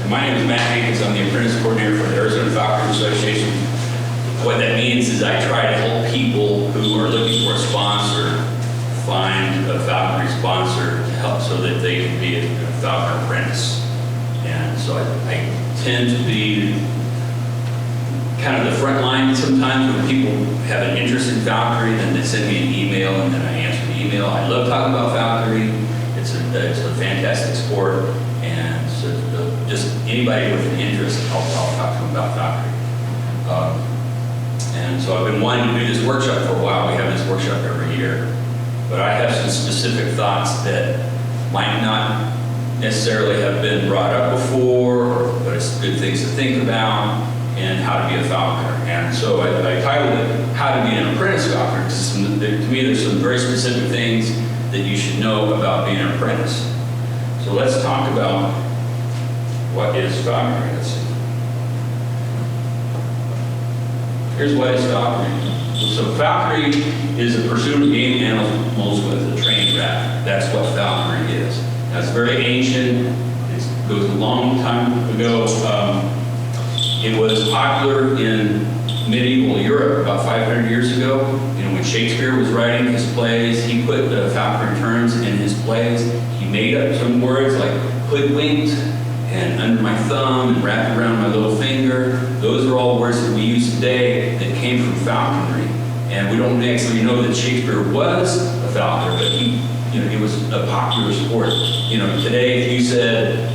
My name is Matt Hankins. I'm the Apprentice Coordinator for the Arizona Falconer Association. What that means is I try to help people who are looking for a sponsor find a falconry sponsor to help so that they can be a falconer apprentice. And so I tend to be kind of the front line sometimes when people have an interest in falconry, then they send me an email and then I answer the email. I love talking about falconry. It's a fantastic sport, and so just anybody with an interest, I'll talk to them about falconry. And so I've been wanting to do this workshop for a while. We have this workshop every year, but I have some specific thoughts that might not necessarily have been brought up before, but it's good things to think about, and how to be a falconer. And so I titled it, How to Be an Apprentice Falconer, because to me there's some very specific things that you should know about being an apprentice. So let's talk about what is falconry. Let's see. Here's what is falconry. So falconry is the pursuit of game animals with a trained raft. That's what falconry is. Now, it's very ancient. It goes a long time ago. It was popular in medieval Europe about 500 years ago. You know, when Shakespeare was writing his plays, he put the falconry terms in his plays. He made up some words like hoodwinked and under my thumb and wrapped around my little finger. Those are all words that we use today that came from falconry. And we don't actually know that Shakespeare was a falconer, but it was a popular sport. You know, today if you said,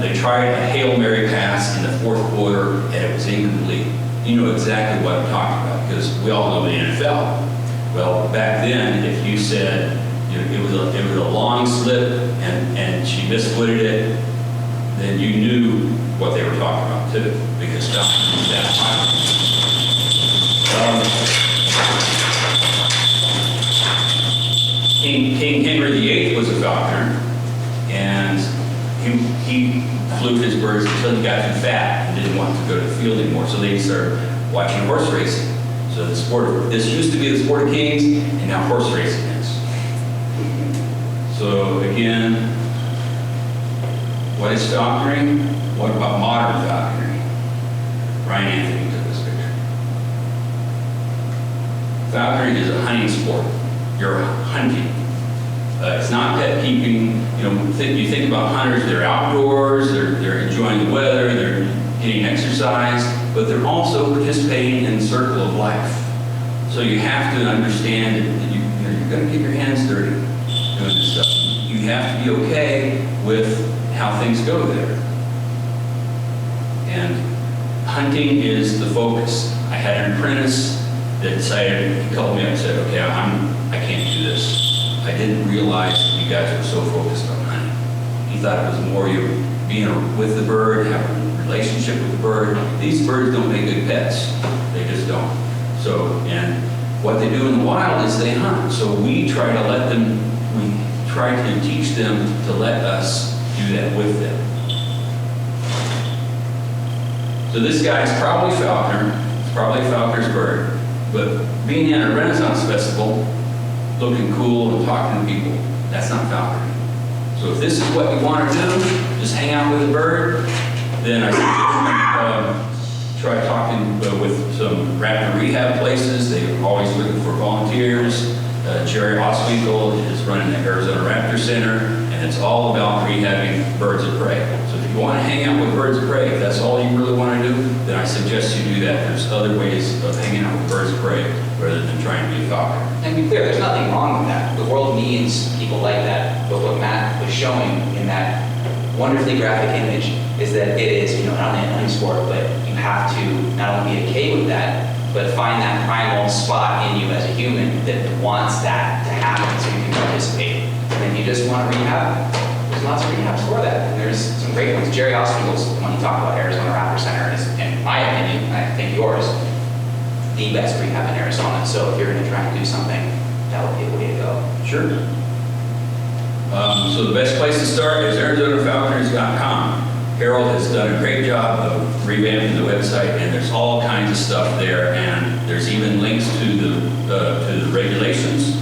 they tried a Hail Mary pass in the fourth quarter and it was incomplete, you know exactly what I'm talking about, because we all know the NFL. Well, back then, if you said it was a long slip and she misfooted it, then you knew what they were talking about too, because falconry was that popular. King Henry VIII was a falconer, and he flew his birds until he got too fat and didn't want to go to the field anymore. So they started watching horse racing. So this used to be the sport of kings, and now horse racing is. So again, what is falconry? What about modern falconry? Brian Anthony took this picture. Falconry is a hunting sport. You're hunting. It's not pet keeping. You know, you think about hunters, they're outdoors, they're enjoying the weather, they're getting exercise, but they're also participating in the circle of life. So you have to understand that you're going to get your hands dirty doing this stuff. You have to be okay with how things go there. And hunting is the focus. I had an apprentice that decided, he called me up and said, okay, I can't do this. I didn't realize you guys were so focused on hunting. He thought it was more you being with the bird, having a relationship with the bird. These birds don't make good pets. They just don't. So, and what they do in the wild is they hunt. So we try to teach them to let us do that with them. So this guy's probably a falconer. It's probably a falconer's bird. But being at a Renaissance festival, looking cool and talking to people, that's not falconry. So if this is what you want to do, just hang out with a bird, then I suggest try talking with some raptor rehab places. They're always looking for volunteers. Jerry Oswinkel is running the Arizona Raptor Center, and it's all about rehabbing birds of prey. So if you want to hang out with birds of prey, if that's all you really want to do, then I suggest you do that. There's other ways of hanging out with birds of prey rather than trying to be a falconer. And to be clear, there's nothing wrong with that. The world needs people like that. But what Matt was showing in that wonderfully graphic image is that it is, not only a hunting sport, but you have to not only be okay with that, but find that primal spot in you as a human that wants that to happen so you can participate. And if you just want to rehab, there's lots of rehabs for that. And there's some great ones. Jerry Oswinkel's, when you talk about Arizona Raptor Center, is, in my opinion, and I think yours, the best rehab in Arizona. So if you're going to try and do something, that would be the way to go. Sure. So the best place to start is ArizonaFalconers.com. Harold has done a great job of revamping the website, and there's all kinds of stuff there, and there's even links to the regulations.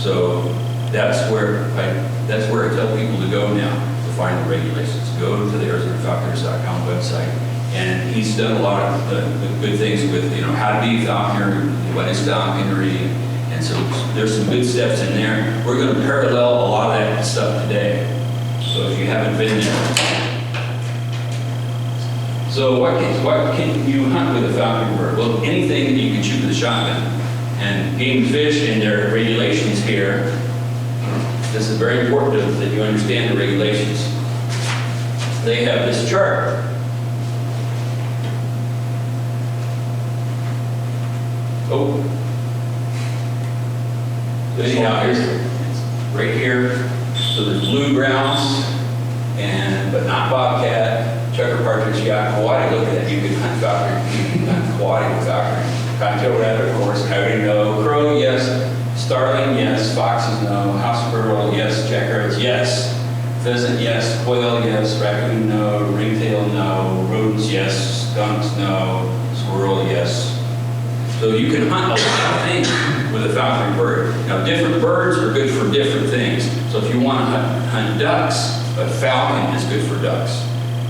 So that's where I tell people to go now. find the regulations. Go to the ArizonaFalconers.com website, and he's done a lot of the good things with, how to be a falconer, what is falconry, and so there's some good steps in there. We're going to parallel a lot of that stuff today. So if you haven't been there. So what can you hunt with a falcon bird? Well, anything that you can shoot with a shotgun. And game and fish and their regulations here, this is very important that you understand the regulations. They have this chart. Oh. So anyhow, here's right here. So there's blue grouse, but not bobcat. Checker partridge, yeah, coati, look at that. You can hunt falconry, you can hunt coati with falconry. Cottontail rabbit, of course, coyote, no. Crow, yes. Starling, yes. Foxes, no. House squirrel, yes. Jackrabbits, yes. Pheasant, yes. Quail, yes. Raccoon, no. Ringtail, no. Rodents, yes. Skunks, no. Squirrel, yes. So you can hunt a lot of things with a falconry bird. Now, different birds are good for different things. So if you want to hunt ducks, a falcon is good for ducks.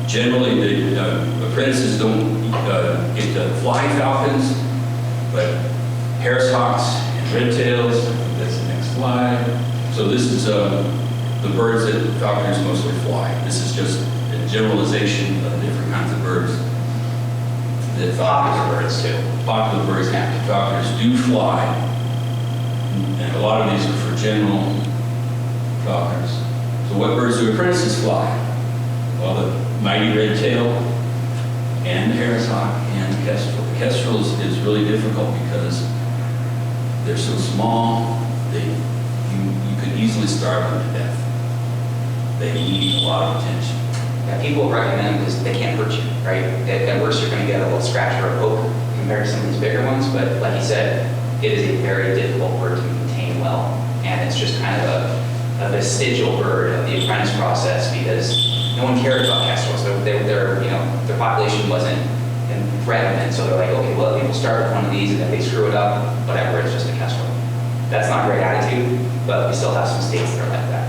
Generally, the apprentices don't get to fly falcons, but Harris hawks and red tails, that's the next slide. So this is the birds that falconers mostly fly. This is just a generalization of different kinds of birds. That Popular birds too. Popular birds, falconers do fly, and a lot of these are for general falconers. So what birds do apprentices fly? Well, the mighty red tail, and the Harris hawk, and the kestrel. The kestrel is really difficult because they're so small, you could easily starve them to death. They need a lot of attention. Yeah, people recommend them because they can't hurt you, right? At worst, you're going to get a little scratch or a poke compared to some of these bigger ones, but like you said, it is a very difficult bird to contain well, and it's just kind of a vestigial bird of the apprentice process because no one cared about kestrels. Their population wasn't threatened, and so they're like, okay, well, people start with one of these, and if they screw it up, whatever, it's just a kestrel. That's not a great attitude, but we still have some states that are like that.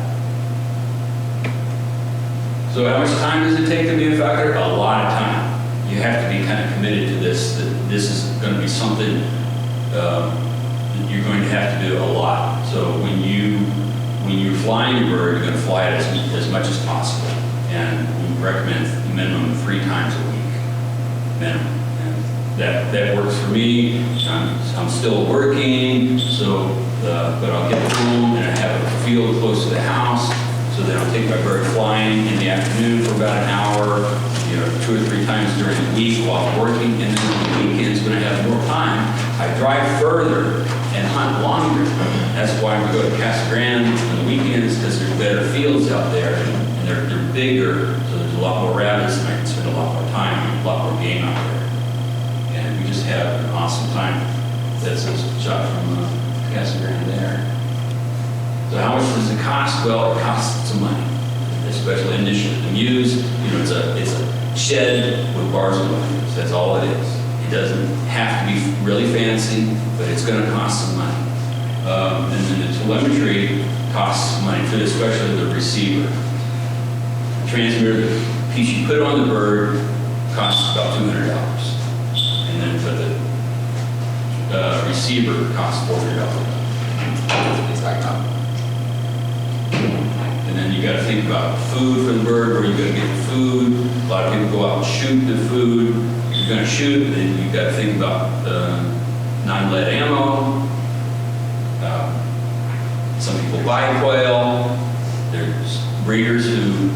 So how much time does it take to be a falconer? A lot of time. You have to be kind of committed to this, that this is going to be something that you're going to have to do a lot. So when you're flying your bird, you're going to fly it as much as possible. And we recommend a minimum of 3 times a week, minimum. And that works for me. I'm still working, so but I'll get home and I have a field close to the house. So then I'll take my bird flying in the afternoon for about an hour, 2 or 3 times during the week while I'm working. And then on the weekends when I have more time, I drive further and hunt longer. That's why we go to Casa Grande on the weekends, because there's better fields out there and they're bigger. So there's a lot more rabbits and I can spend a lot more time, a lot more game out there. And we just have an awesome time. That's a shot from Casa Grande there. So how much does it cost? Well, it costs some money, especially initially. The Muse, it's a shed with bars and windows. That's all it is. It doesn't have to be really fancy, but it's going to cost some money. And then the telemetry costs some money, especially the receiver. The transmitter, the piece you put on the bird, costs about $200. And then for the receiver, costs $400. It's like that. And then you got to think about food for the bird, where you're going to get the food. A lot of people go out and shoot the food. If you're going to shoot, then you've got to think about non-lead ammo. Some people buy quail. There's breeders who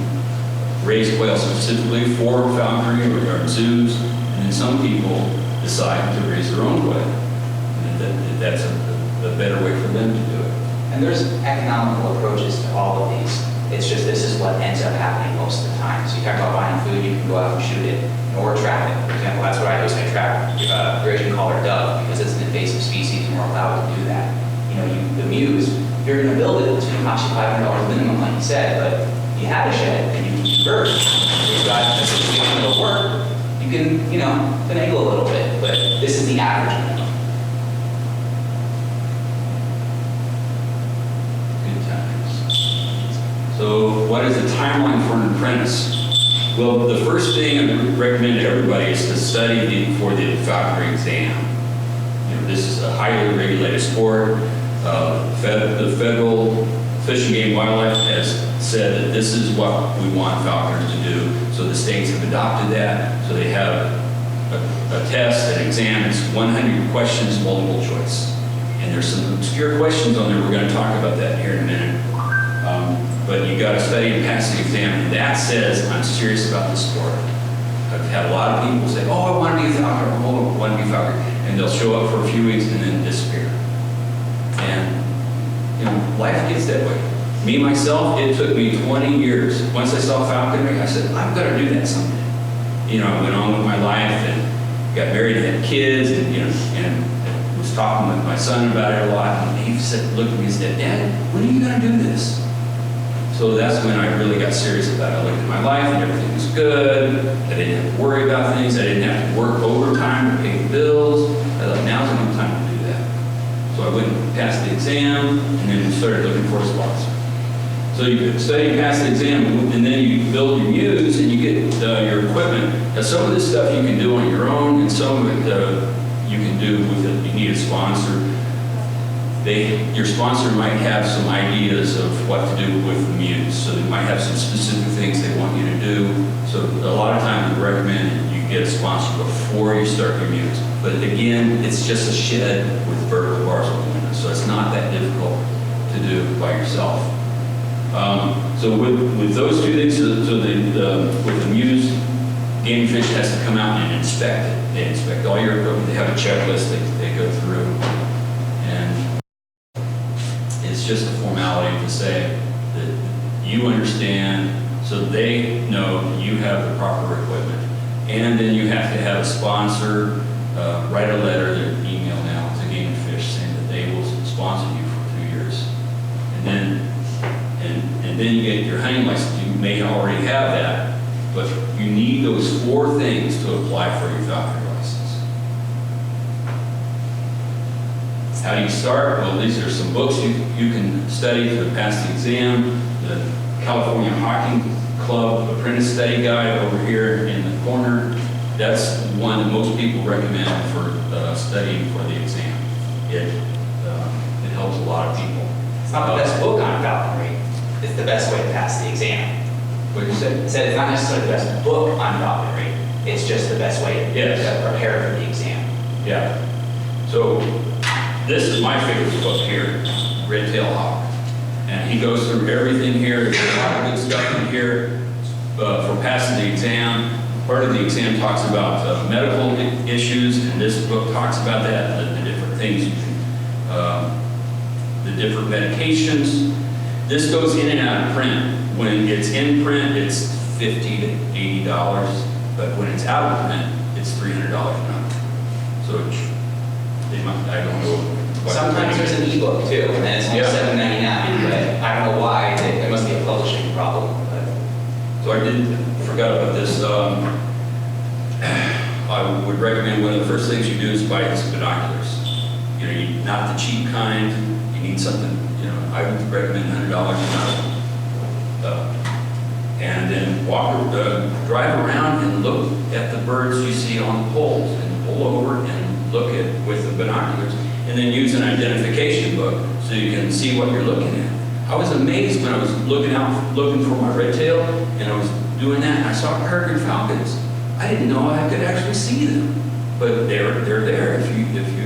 raise quail specifically for falconry or zoos. And then some people decide to raise their own quail. And that's a better way for them to do it. And there's economical approaches to all of these. It's just this is what ends up happening most of the time. So you talk about buying food, you can go out and shoot it, or trap it. For example, that's what I do is I trap Eurasian collared dove because it's an invasive species and we're allowed to do that. The Muse, if you're going to build it, it's going to cost you $500 minimum, like you said, but you have a shed and you can convert. You've got a situation that'll work. You can, finagle a little bit, but this is the average minimum. So what is the timeline for an apprentice. Well, the first thing I recommend to everybody is to study for the falconry exam. You know, this is a highly regulated sport. The federal Fish and Game Wildlife has said that this is what we want falconers to do. So the states have adopted that. So they have a test, an exam. It's 100 questions, multiple choice. And there's some obscure questions on there. We're going to talk about that here in a minute. But you got to study and pass the exam. And that says I'm serious about the sport. I've had a lot of people say, oh, I want to be a falconer. Oh, I want to be a falconer. And they'll show up for a few weeks and then disappear. And you know, life gets that way. Me, myself, it took me 20 years. Once I saw falconry, I said, I've got to do that someday. You know, I went on with my life and got married and had kids and, you know, and was talking with my son about it a lot. And he said, looked at me and said, Dad, when are you going to do this? So that's when I really got serious about it. I looked at my life and everything was good. I didn't have to worry about things. I didn't have to work overtime to pay the bills. I thought, now's enough time to do that. So I went and passed the exam and then started looking for a sponsor. So you study and pass the exam, and then you build your muse and you get your equipment. Now some of this stuff you can do on your own, and some of it you can do with it. You need a sponsor. Your sponsor might have some ideas of what to do with the muse. So they might have some specific things they want you to do. So a lot of times we recommend you get a sponsor before you start your muse. But again, it's just a shed with vertical bars on the window. So it's not that difficult to do by yourself. So with those two things, with the muse, Game and Fish has to come out and inspect it. They inspect all your equipment. They have a checklist they go through. And it's just a formality to say that you understand, so they know you have the proper equipment. And then you have to have a sponsor write a letter, their email now to Game and Fish saying that they will sponsor you for 2 years. And then you get your hunting license. You may already have that, but you need those 4 things to apply for your falconry license. How do you start? Well, these are some books you can study to pass the exam. The California Hockey Club Apprentice Study Guide over here in the corner. That's one that most people recommend for studying for the exam. It helps a lot of people. It's not the best book on falconry. It's the best way to pass the exam. What did you say? I said it's not necessarily the best book on falconry. It's just the best way to prepare for the exam. Yeah. So this is my favorite book here, Red Tail Hawk. And he goes through everything here. There's a lot of good stuff in here for passing the exam. Part of the exam talks about medical issues, and this book talks about that, the different things you can, the different medications. This goes in and out of print. When it's in print, it's $50 to $80, but when it's out of print, it's $300 a month. So they might, I don't know. Sometimes there's an ebook too, and then it's only $7.99, but I don't know why. It must be a publishing problem. But. So I forgot about this. I would recommend one of the first things you do is buy some binoculars. You know, not the cheap kind. You need something, you know, I would recommend $100 and then drive around and look at the birds you see on the poles and pull over and look at with the binoculars, and then use an identification book so you can see what you're looking at. I was amazed when I was looking for my red tail, and I was doing that, and I saw peregrine falcons. I didn't know I could actually see them, but they're there if you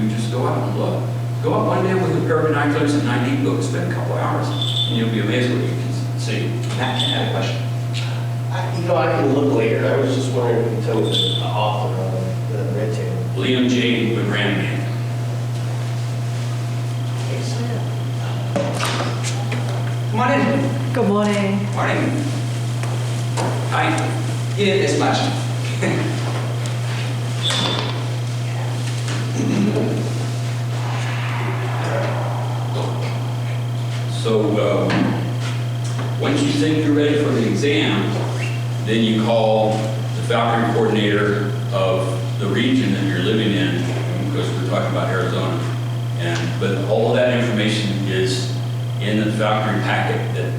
just go out and look. Go out one day with a pair of binoculars and an ID book, spend a couple hours, and you'll be amazed what you can see. Matt, I had a question. I can look later. I was just wondering if you could tell me the author of the Red Tail. Liam J. McGranahan. Come on in. Good morning. Morning. Hi. You didn't miss much. So once you think you're ready for the exam, then you call the falconry coordinator of the region that you're living in, because we're talking about Arizona. But all of that information is in the falconry packet that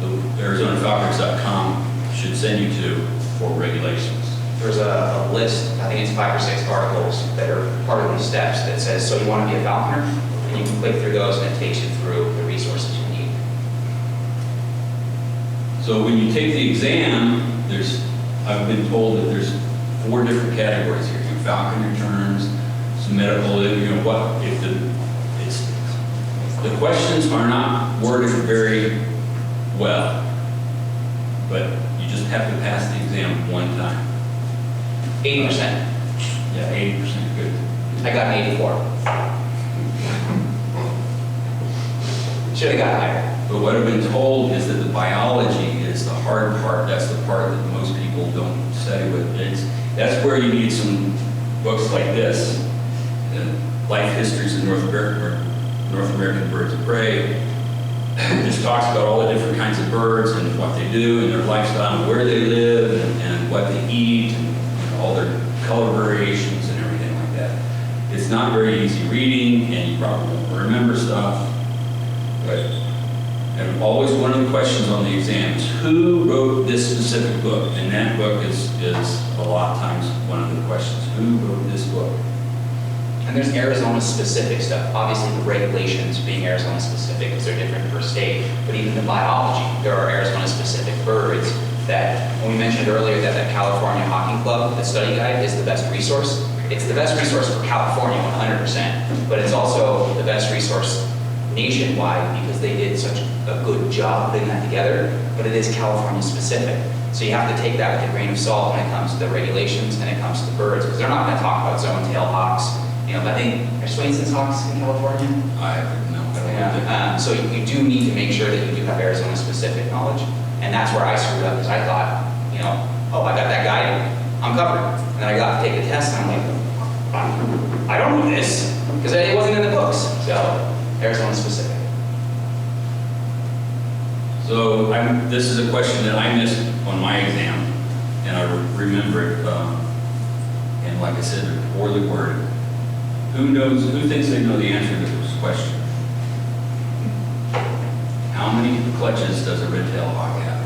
the ArizonaFalconers.com should should send you to for regulations. There's a list, I think it's 5 or 6 articles that are part of these steps that says, so you want to be a falconer? And you can click through those and it takes you through the resources you need. So when you take the exam, I've been told that there's 4 different categories here. Your falconry terms, some medical, the questions are not worded very well, but you just have to pass the exam one time. 80%. Yeah, 80%, good. I got an 84. Should have got higher. But what I've been told is that the biology is the hard part. That's the part that most people don't study with. That's where you need some books like this, Life Histories of North American Birds of Prey. It just talks about all the different kinds of birds and what they do and their lifestyle and where they live and what they eat and all their color variations and everything like that. It's not very easy reading and you probably won't remember stuff. And always one of the questions on the exam is who wrote this specific book? And that book is a lot of times one of the questions. Who wrote this book? And there's Arizona specific stuff. Obviously the regulations being Arizona specific because they're different per state, but even the biology, there are Arizona specific birds that, when we mentioned earlier that California Hawking Club, the study guide is the best resource. It's the best resource for California 100%, but it's also the best resource nationwide because they did such a good job putting that together, but it is California specific. So you have to take that with a grain of salt when it comes to the regulations and it comes to birds, because they're not going to talk about zone-tailed hawks. You know, I think, are Swainson's hawks in California? I don't know. Yeah. So you do need to make sure that you do have Arizona specific knowledge. And that's where I screwed up, because I thought, you know, oh, I got that guide, I'm covered. And then I got to take the test and I'm like, I don't know this, because it wasn't in the books. So Arizona specific. So this is a question that I missed on my exam, and I remember it. And like I said, they're poorly worded. Who thinks they know the answer to this question? How many clutches does a red-tailed hawk have?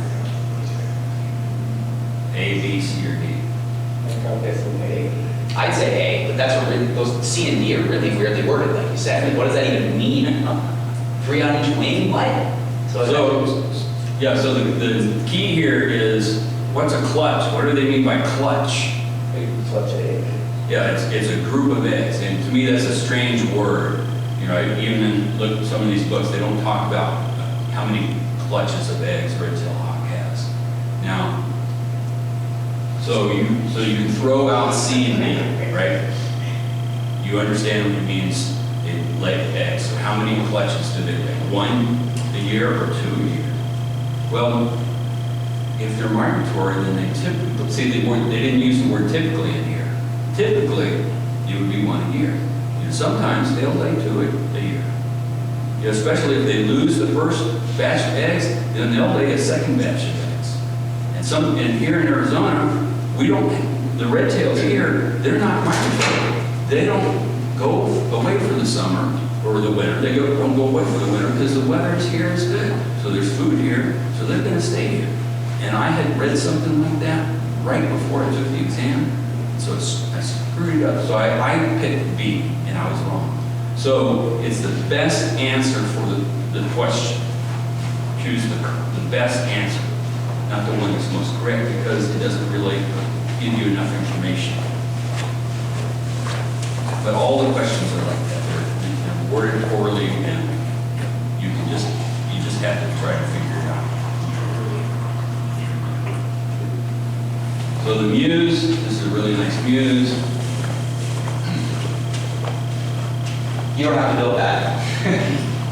A, B, C, or D? I'd say A, but that's what those C and D are really weirdly worded, like you said. Like, what does that even mean? 3 on each wing? What? So the key here is, what's a clutch? What do they mean by clutch? Clutch egg. Yeah, it's a group of eggs, and to me that's a strange word. You know, even in look at some of these books, they don't talk about how many clutches of eggs a red-tailed hawk has. Now, so you can throw out C and D, right? You understand what it means they lay eggs. So how many clutches do they lay? 1 a year or 2 a year? Well, if they're migratory, then they typically, see, they didn't use the word typically in here. Typically, it would be 1 a year. And sometimes they'll lay 2 a year. You know, especially if they lose the first batch of eggs, then they'll lay a second batch of eggs. And here in Arizona, the red tails here, they're not migratory. They don't go away for the summer or the winter. They don't go away for the winter because the weather here is good. So there's food here, so they're going to stay here. And I had read something like that right before I took the exam. So I screwed it up. So I picked B, and I was wrong. So it's the best answer for the question. Choose the best answer, not the one that's most correct, because it doesn't really give you enough information. But all the questions are like that. They're worded poorly, and you just have to try to figure it out. So the muse, this is a really nice muse. You don't have to build that.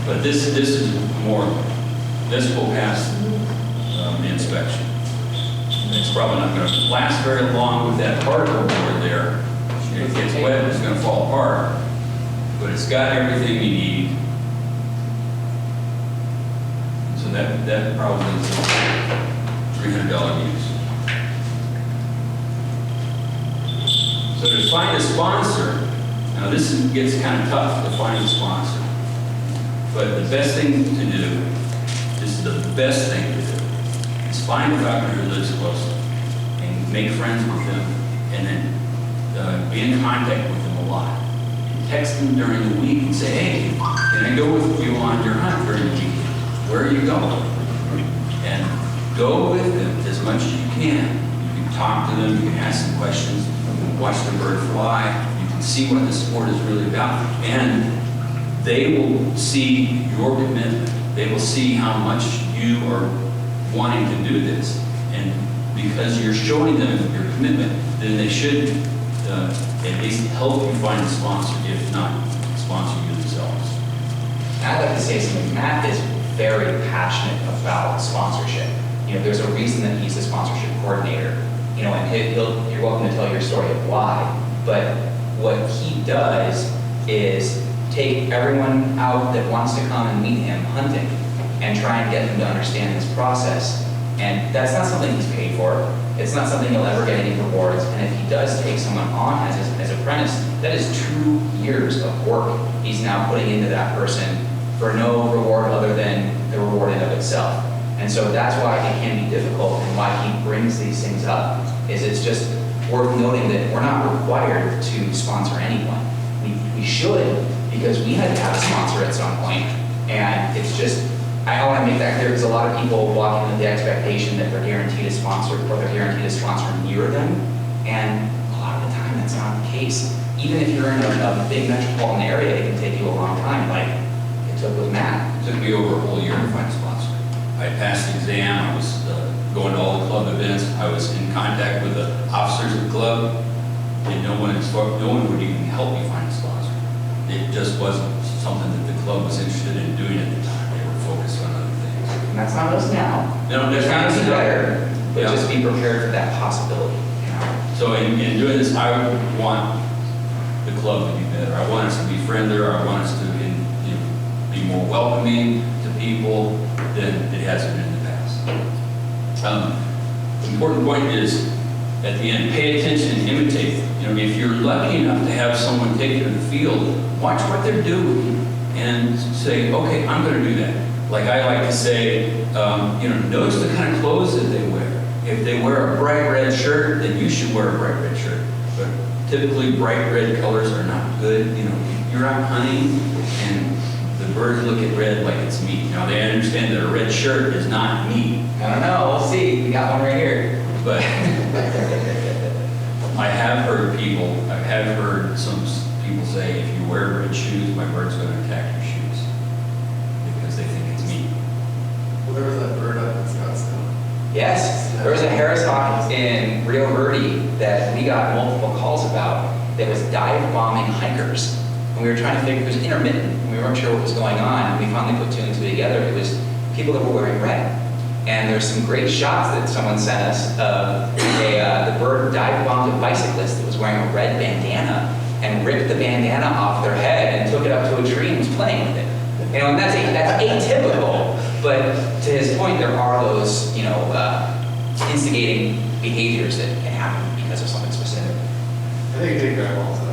But this is more, this will pass the inspection. It's probably not going to last very long with that particle board there. If it gets wet, it's going to fall apart. But it's got everything you need. So that probably is a $300 use. So to find a sponsor, now this gets kind of tough to find a sponsor. But the best thing to do, this is the best thing to do, is find a falconer who lives close and make friends with them, and then be in contact with them a lot. And text them during the week and say, hey, can I go with you on your hunt during the week? Where are you going? And go with them as much as you can. You can talk to them, you can ask them questions, you can watch the bird fly, you can see what the sport is really about. And they will see your commitment. They will see how much you are wanting to do this. And because you're showing them your commitment, then they should at least help you find a sponsor, if not sponsor you themselves. I'd like to say something. Matt is very passionate about sponsorship. You know, there's a reason that he's the sponsorship coordinator. You know, and you're welcome to tell your story of why. But what he does is take everyone out that wants to come and meet him hunting and try and get them to understand this process. And that's not something he's paid for. It's not something he'll ever get any rewards. And if he does take someone on as apprentice, that is 2 years of work he's now putting into that person for no reward other than the reward in of itself. And so that's why it can be difficult, and why he brings these things up, is it's just worth noting that we're not required to sponsor anyone. We should, because we had to have a sponsor at some point. And it's just, I want to make that clear, because a lot of people walk in with the expectation that they're guaranteed a sponsor, or they're guaranteed a sponsor near them. And a lot of the time that's not the case. Even if you're in a big metropolitan area, it can take you a long time, like it took with Matt. It took me over a whole year to find a sponsor. I passed the exam, I was going to all the club events, I was in contact with the officers of the club, and no one would even help me find a sponsor. It just wasn't something that the club was interested in doing at the time. They were focused on other things. And that's not us now. No, We're that's trying to not be us. better, but Yeah. just be prepared for that possibility. You know? So in doing this, I would want the club to be better. I want us to be friendlier. I want us to be more welcoming to people than it has been in the past. The important point is, at the end, pay attention and imitate. You know, if you're lucky enough to have someone take you to the field, watch what they're doing and say, okay, I'm going to do that. Like I like to say, notice the kind of clothes that they wear. If they wear a bright red shirt, then you should wear a bright red shirt. But typically, bright red colors are not good. You know, you're out hunting and the birds look at red like it's meat. Now they understand that a red shirt is not meat. I don't know, we'll see. We got one right here. But I have heard some people say, if you wear red shoes, my bird's going to attack your shoes because they think it's meat. Well, there was that bird up in Scottsdale. Yes, there was a Harris hawk in Rio Verde that we got multiple calls about that was dive bombing hikers. And we were trying to figure, it was intermittent, and we weren't sure what was going on, and we finally put 2 and 2 together. It was people that were wearing red. And there's some great shots that someone sent us of the bird dive bombed a bicyclist that was wearing a red bandana and ripped the bandana off their head and took it up to a tree and was playing with it. You know, and that's atypical, but to his point, there are those, instigating behaviors that can happen because of something specific. I think they grab all that.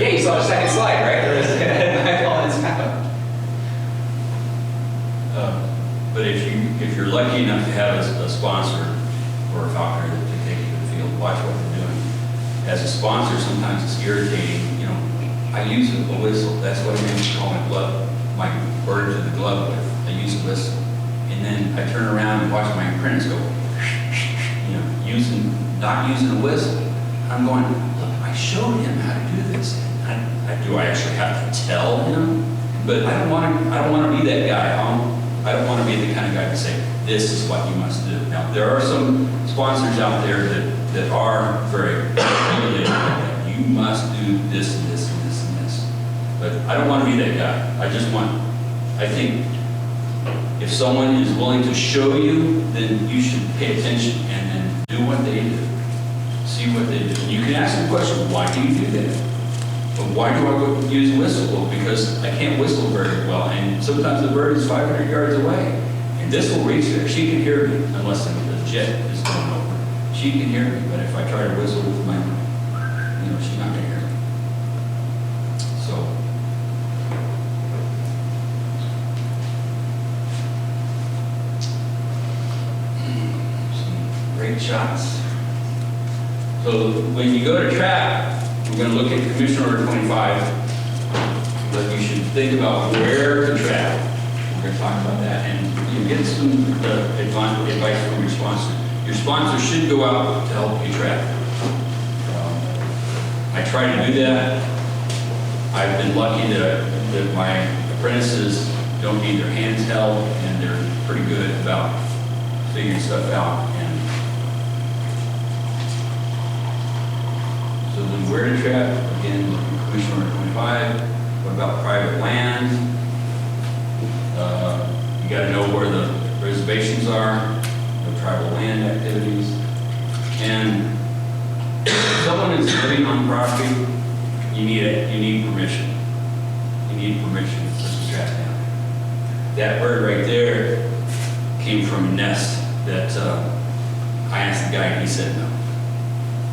Yeah, you saw the second slide, right? There was knife on its mouth. But if you're lucky enough to have a sponsor or a falconer to take you to the field, watch what they're doing. As a sponsor, sometimes it's irritating. You know, I use a whistle. That's what I mean to call my bird to the glove with. I use a whistle, and then I turn around and watch my apprentice go. Not using a whistle. I'm going, look, I showed him how to do this. Do I actually have to tell him? But I don't want to be that guy. I don't want to be the kind of guy to say, this is what you must do. Now, there are some sponsors out there that are very regulated. You must do this and this and this and this. But I don't want to be that guy. I think if someone is willing to show you, then you should pay attention and then do what they do. See what they do. You can ask the question, why do you do that? But why do I go use a whistle? Well, because I can't whistle very well, and sometimes the bird is 500 yards away, and this will reach there. She can hear me, unless the jet is going over. She can hear me, but if I try to whistle with my, she's not going to hear me. So, Great shots. So when you go to trap, we're going to look at Commission Order 25, but you should think about where to trap. We're going to talk about that, and you get some advice from your sponsor. Your sponsor should go out to help you trap. I try to do that. I've been lucky that my apprentices don't need their hands held, and they're pretty good about figuring stuff out. And so then where to trap? Again, Commission Order 25. What about private land? You got to know where the reservations are, the tribal land activities. And if someone is living on property, you need permission. You need permission to trap down. That bird right there came from a nest that I asked the guy and he said no.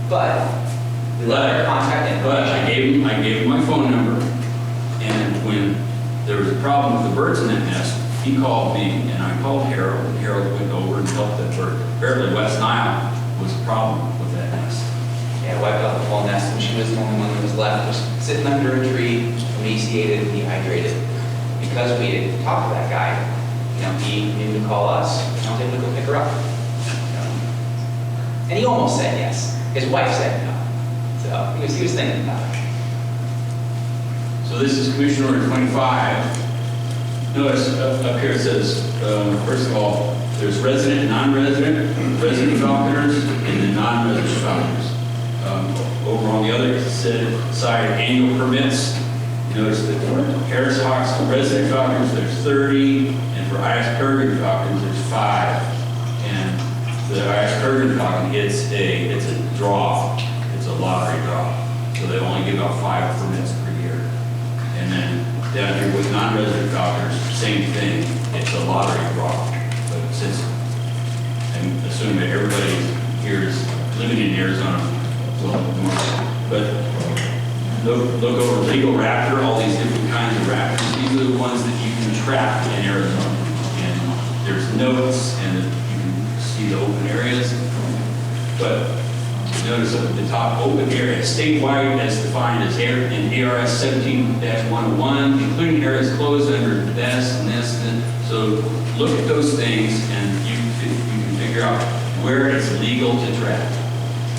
But we let our contact information. But I gave him my phone number, and when there was a problem with the birds in that nest, he called me, and I called Harold, and Harold went over and helped that bird. Apparently West Nile was a problem with that nest. Yeah, wiped out the whole nest, and she was the only one that was left, just sitting under a tree, emaciated, dehydrated. Because we had talked to that guy, he knew to call us, and I was able to go pick her up. And he almost said yes. His wife said no. So he was thinking about it. So this is Commission Order 25. Notice up here it says, first of all, there's resident, non-resident, resident falconers, and the non-resident falconers. Over on the other side, annual permits. Notice that for Harris Hawks, resident falconers, there's 30, and for Iris Peregrine falcons, there's 5. And the Iris Peregrine falcon, it's a draw. It's a lottery draw. So they only give out 5 permits per year. And then down here with non-resident falconers, same thing. It's a lottery draw. But since I'm assuming that everybody here is living in Arizona, well, but look over legal raptor, all these different kinds of raptors. These are the ones that you can trap in Arizona. And there's notes, and you can see the open areas. But notice up at the top, open area, statewide as defined as in ARS 17-101, including areas closed under this and this. So look at those things, and you can figure out where it's legal to trap.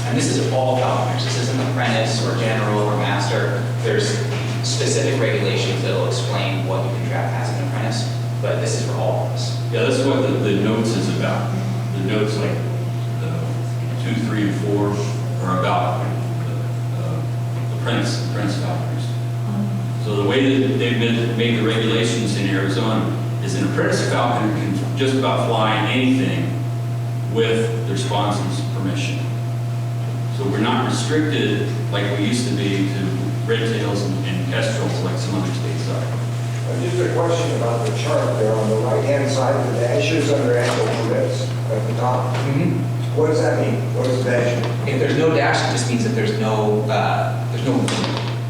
And this is all falconers. This isn't apprentice or general or master. There's specific regulations that will explain what you can trap as an apprentice, but this is for all of us. Yeah, that's what the notes is about. The notes like 2, 3, and 4 are about apprentice falconers. So the way that they've made the regulations in Arizona is an apprentice falconer can just about fly anything with their sponsor's permission. So we're not restricted like we used to be to red tails and kestrels like some other states are. Just a question about the chart there on the right-hand side, the dashes under annual permits at the top. What does that mean? What is the dash? If there's no dash, it just means that there's no limit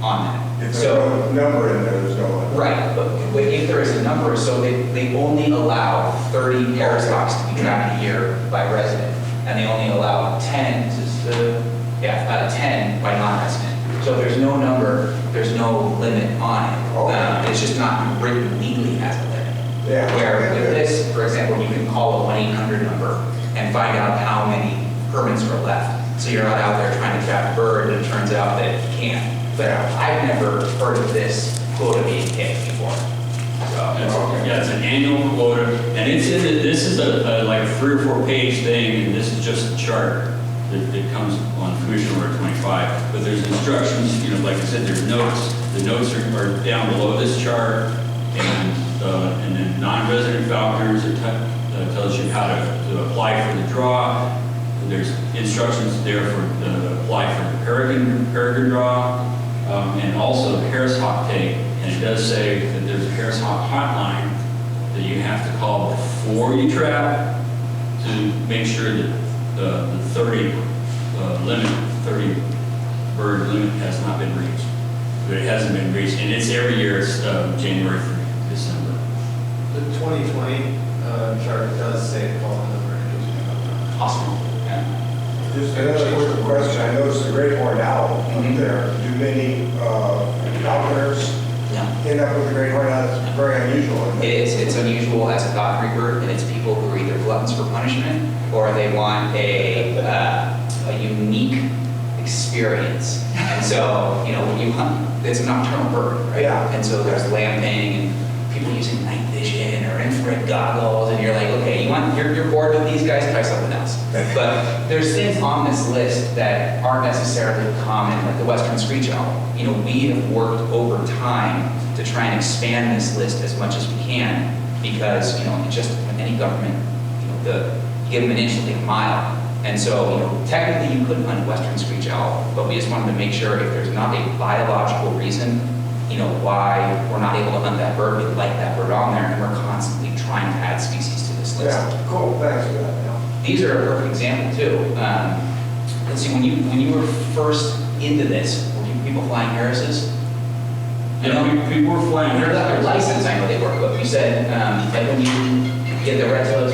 on that. If there's no number in there, there's no limit. Right, but if there is a number, so they only allow 30 Harris Hawks to be trapped a year by resident, and they only allow 10 out of 10 by non-resident. So if there's no number, there's no limit on it. Okay. It's just not written legally as a limit. Yeah. Where with this, for example, you can call a 1-800 number and find out how many permits are left. So you're not out there trying to trap a bird, and it turns out that you can't. But I've never heard of this quota being hit before. Yeah, it's an annual quota, and it's in this is a like a 3 or 4 page thing, and this is just a chart that comes on Commission Order 25. But there's instructions, like I said, there's notes. The notes are down below this chart, and then non-resident falconers, it tells you how to apply for the draw. There's instructions there for apply for the peregrine draw, and also the Harris Hawk take. And it does say that there's a Harris Hawk hotline that you have to call before you trap to make sure that the 30 bird limit has not been reached. But it hasn't been reached, and it's every year. It's January through December. The 2020 chart does say call the number. Awesome. Yeah. Just another quick question, I noticed the great horned owl up Mhm. there. Do many falconers No. end up with the great horned owl? It's very unusual, isn't it? It's unusual as a falconry bird, and it's people who are either gluttons for punishment, or they want a unique experience. And so, when you hunt, it's a nocturnal bird, right? Yeah. And so there's lamping and people using night vision or infrared goggles, and you're like, okay, you're bored with these guys, try something else. But there's things on this list that aren't necessarily common, like the western screech owl. We have worked over time to try and expand this list as much as we can, because, just when any government, you give them an inch, they take a mile. And so, technically you could hunt a western screech owl, but we just wanted to make sure if there's not a biological reason, why we're not able to hunt that bird, we like that bird on there, and we're constantly trying to add species to this list. Yeah, cool, thanks for that. Yeah. These are a perfect example too. Let's see, when you were first into this, were people flying Harrises? Yeah, people were flying Their Harrises. license, I know they work with. You said, like when you get the red tails,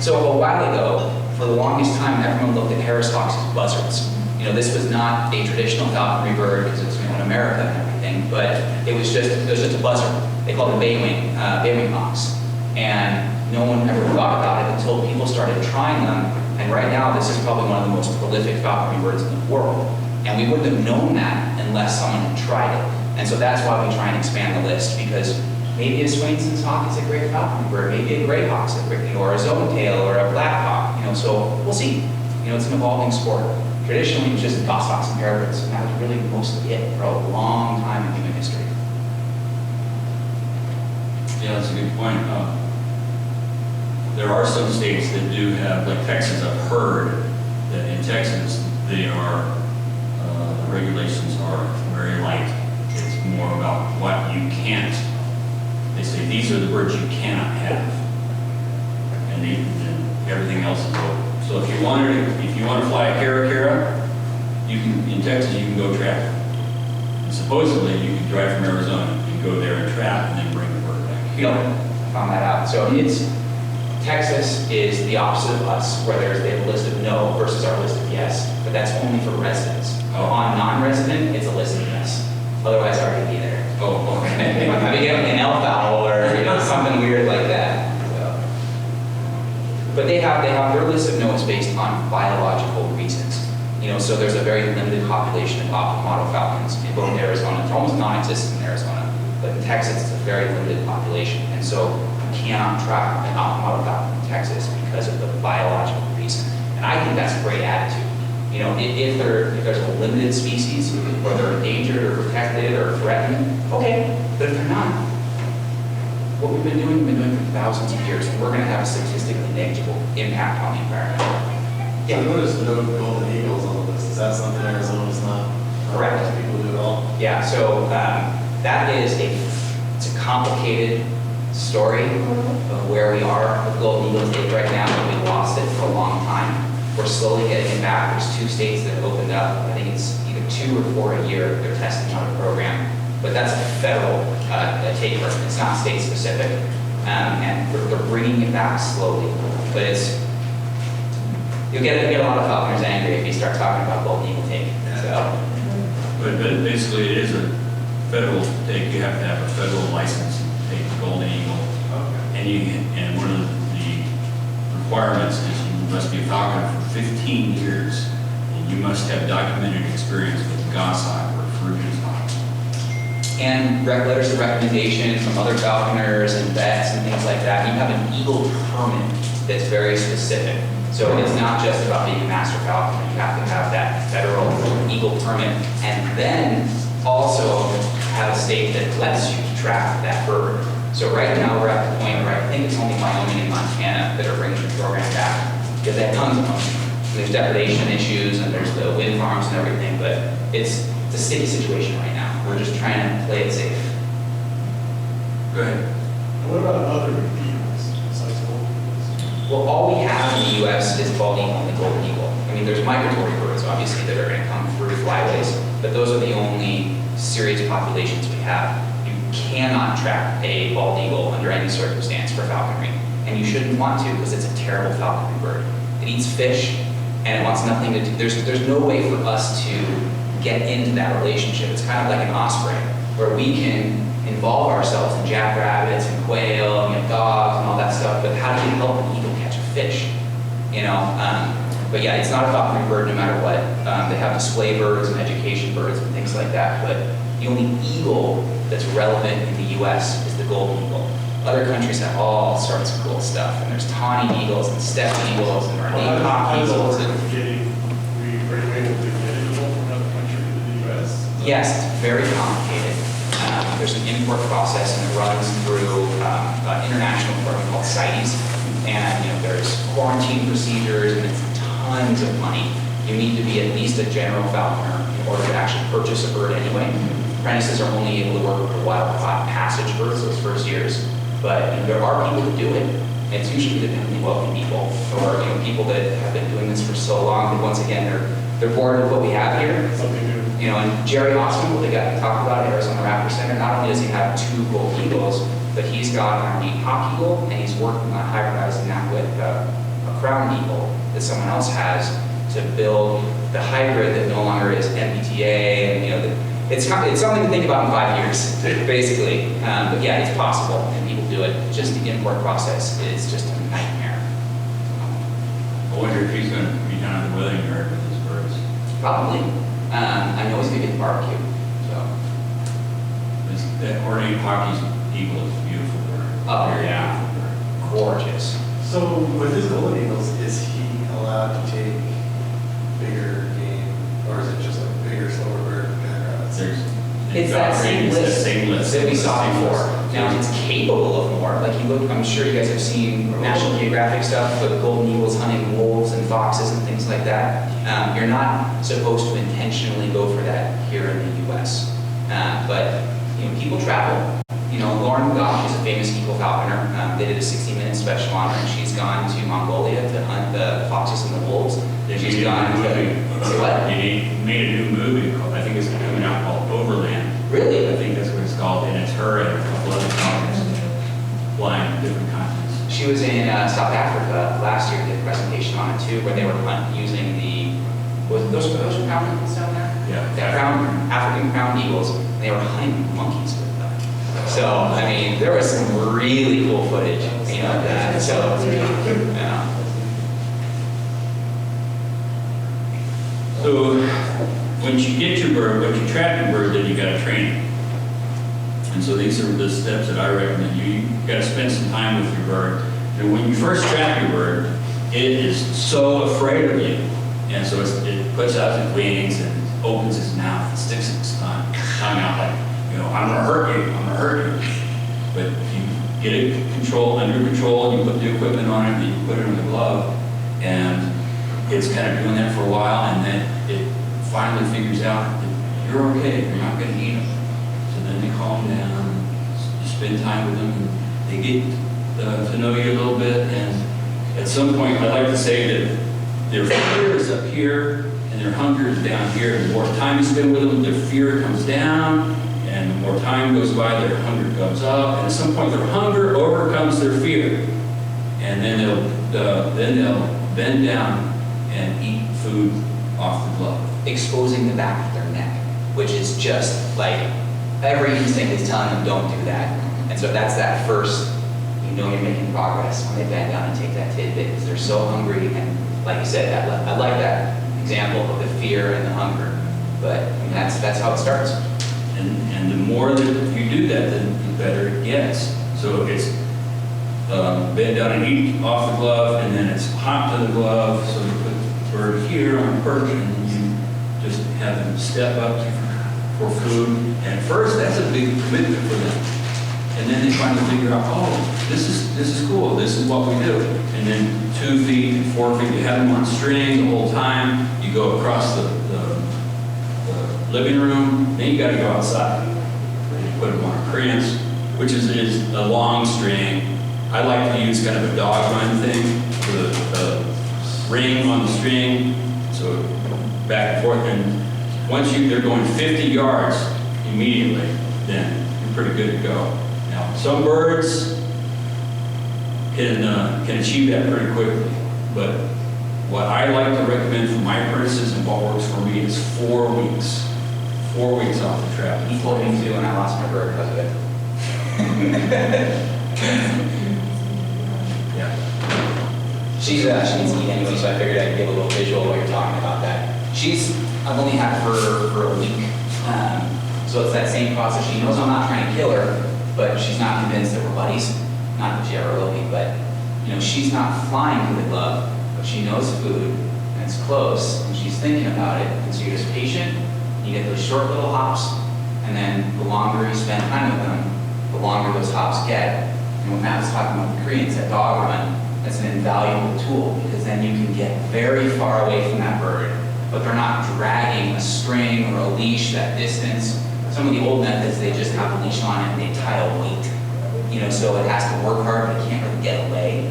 so a while ago, for the longest time, everyone looked at Harris hawks as buzzards. This was not a traditional falconry bird because it's in America and everything, but it was just a buzzard. They called them bay-wing hawks. And no one ever thought about it until people started trying them. And right now, this is probably one of the most prolific falconry birds in the world. And we wouldn't have known that unless someone had tried it. And so that's why we try and expand the list, because maybe a Swainson's hawk is a great falconry bird, maybe a gray hawk's a great, or a zone tail, or a black hawk. So we'll see. It's an evolving sport. Traditionally, it was just goshawks and parrots, and that was really mostly it for a long time in human history. Yeah, that's a good point. There are some states that do have, like Texas, I've heard that in Texas, the regulations are very light. It's more about what you can't. They say these are the birds you cannot have, and everything else is open. So if you want to fly a caracara, in Texas you can go trap it. And supposedly you can drive from Arizona and go there and trap and then bring the bird back here. I found that out. So Texas is the opposite of us, where they have a list of no versus our list of yes, but that's only for residents. Oh. On non-resident, it's a list of yes. Otherwise, I already be there. Oh, okay. I mean, an elf owl or something weird like that. So. But they have their list of no is based on biological reasons. So there's a very limited population of model falcons in both Arizona. It's almost non-existent in Arizona, but in Texas it's a very limited population, and so you cannot trap an model falcon in Texas because of the biological reason. And I think that's a great attitude. If there's a limited species, or they're endangered or protected or threatened, okay. But if they're not, what we've been doing for thousands of years, and we're going to have a statistically negligible impact on the environment. I noticed no golden eagles on the list. Is that something Arizona's not? Correct. People do at all? Yeah, so that is it's a complicated story of where we are with golden eagle take right now. We lost it for a long time. We're slowly getting it back. There's 2 states that have opened up. I think it's either 2 or 4 a year. They're testing on a program, but that's a federal take bird. It's not state specific, and they're bringing it back slowly. But you'll get a lot of falconers angry if you start talking about golden eagle take. So. But basically, it is a federal take. You have to have a federal license to take the golden eagle. Okay. And one of the requirements is you must be a falconer for 15 years, and you must have documented experience with goshawk or Ferrugin's hawk. And letters of recommendation from other falconers and vets and things like that. You have an eagle permit that's very specific. So it's not just about being a master falconer. You have to have that federal eagle permit, and then also have a state that lets you trap that bird. So right now we're at the point where I think it's only Wyoming and Montana that are bringing the program back, because they have tons of them. There's depredation issues and there's the wind farms and everything, but it's a sticky situation right now. We're just trying to play it safe. Go ahead. What about other eagles besides golden eagles? Well, all we have in the U.S. is bald eagle and the golden eagle. I mean, there's migratory birds, obviously, that are going to come through flyways, but those are the only serious populations we have. You cannot trap a bald eagle under any circumstance for falconry, and you shouldn't want to because it's a terrible falconry bird. It eats fish, and it wants nothing to do, there's no way for us to get into that relationship. It's kind of like an osprey, where we can involve ourselves in jackrabbits and quail and dogs and all that stuff, but how do you help an eagle catch a fish? You know, but yeah, it's not a falconry bird no matter what. They have display birds and education birds and things like that, but the only eagle that's relevant in the US is the golden eagle. Other countries have all sorts of cool stuff, and there's tawny eagles and steppe eagles and hawk eagles. And Are you able to get an eagle from another country to the US? yes, it's very complicated. There's an import process, and it runs through an international program called CITES. And you know, there's quarantine procedures, and it's tons of money. You need to be at least a general falconer in order to actually purchase a bird anyway. Apprentices are only able to work with the wild caught passage birds those first years. But you know, there are people who do it. It's usually independently wealthy people, or you know, people that have been doing this for so long that once again they're bored with what we have here. Something new. You know, and Jerry Osmond, the guy we talked about at Arizona Raptor Center, not only does he have 2 gold eagles, but he's got an ornate hawk eagle, and he's working on hybridizing that with a crown eagle that someone else has to build the hybrid that no longer is MBTA, and you know, it's something to think about in 5 years, basically. But yeah, it's possible, and people do it. Just the import process is just a nightmare. I wonder if he's going to be down at the wedding yard with his birds. Probably. I know he's gonna get the barbecue, so. That ornate hockey eagle is a beautiful bird. Oh, Very yeah. beautiful bird. Gorgeous. So with his golden eagles, is he allowed to take bigger game, or is it just like bigger, slower bird than jackrabbits? It's that same list that we saw Same before. list. Now, it's capable of more. Like you look, I'm sure you guys have seen National Geographic stuff with golden eagles hunting wolves and foxes and things like that. You're not supposed to intentionally go for that here in the US. But you know, people travel. You know, Lauren Goff is a famous eagle falconer. They did a 60-minute special on her, and she's gone to Mongolia to hunt the foxes and the wolves. She's gone to say what? He made a new movie called, I think it's coming out, called Overland. Really? I think that's what it's called, and it's her and a couple other falconers flying to different continents. She was in South Africa last year, did a presentation on it too, where they were using the, those were crown eagles down there? Yeah. The African crown eagles, and they were hunting monkeys with them. So, I mean, there was some really cool footage, you know, of that. So, yeah. So, once you get your bird, once you trap your bird, then you gotta train it. And so these are the steps that I recommend. You gotta spend some time with your bird. And when you first trap your bird, it is so afraid of you. And so it puts out its wings and opens its mouth and sticks its tongue out like, you know, I'm gonna hurt you, I'm gonna hurt you. But if you get it under control, you put the equipment on it, then you put it in the glove, and it's kind of doing that for a while, and then it finally figures out that you're okay, you're not gonna eat them. So then they calm down, you spend time with them, and they get to know you a little bit, and at some point, I like to say that their fear is up here, and their hunger is down here. The more time you spend with them, their fear comes down, and the more time goes by, their hunger goes up, and at some point, their hunger overcomes their fear, and then they'll bend down and eat food off the glove. Exposing the back of their neck, which is just like, every instinct is telling them don't do that. And so that's that first, you know you're making progress when they bend down and take that tidbit, because they're so hungry, and like you said, I like that example of the fear and the hunger, but I mean, that's how it starts. And the more that you do that, the better it gets. So it's bend down and eat off the glove, and then it's hop to the glove, so you put the bird here on a perch, and you just have them step up for food. And at first, that's a big commitment for them. And then they finally figure out, oh, this is cool, this is what we do. And then 2 feet, 4 feet, you have them on string the whole time, you go across the living room, then you gotta go outside. You put them on a prance, which is a long string. I like to use kind of a dog run thing with a ring on the string, so back and forth. And once they're going 50 yards immediately, then you're pretty good to go. Now, some birds can achieve that pretty quickly, but what I like to recommend for my apprentices and what works for me is 4 weeks. 4 weeks off the trap. He told me to, and I lost my bird because of it. Yeah. She needs to eat anyway, so I figured I'd give a little visual while you're talking about that. I've only had her for a week. So it's that same process. She knows I'm not trying to kill her, but she's not convinced that we're buddies. Not that she ever will be, but she's not flying to the glove, but she knows food, and it's close, and she's thinking about it. And so you're just patient, you get those short little hops, and then the longer you spend time with them, the longer those hops get. And when Matt was talking about the Koreans, that dog run, that's an invaluable tool, because then you can get very far away from that bird, but they're not dragging a string or a leash that distance. Some of the old methods, they just have a leash on it and they tie a weight. So it has to work hard, but it can't really get away.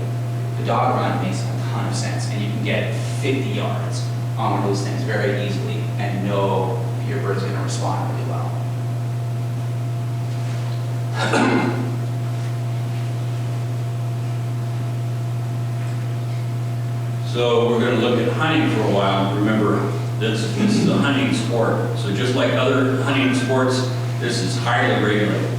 The dog run makes a ton of sense, and you can get 50 yards on one of those things very easily and know if your bird's going to respond really well. So we're going to look at hunting for a while. Remember, this is a hunting sport. So just like other hunting sports, this is highly regulated.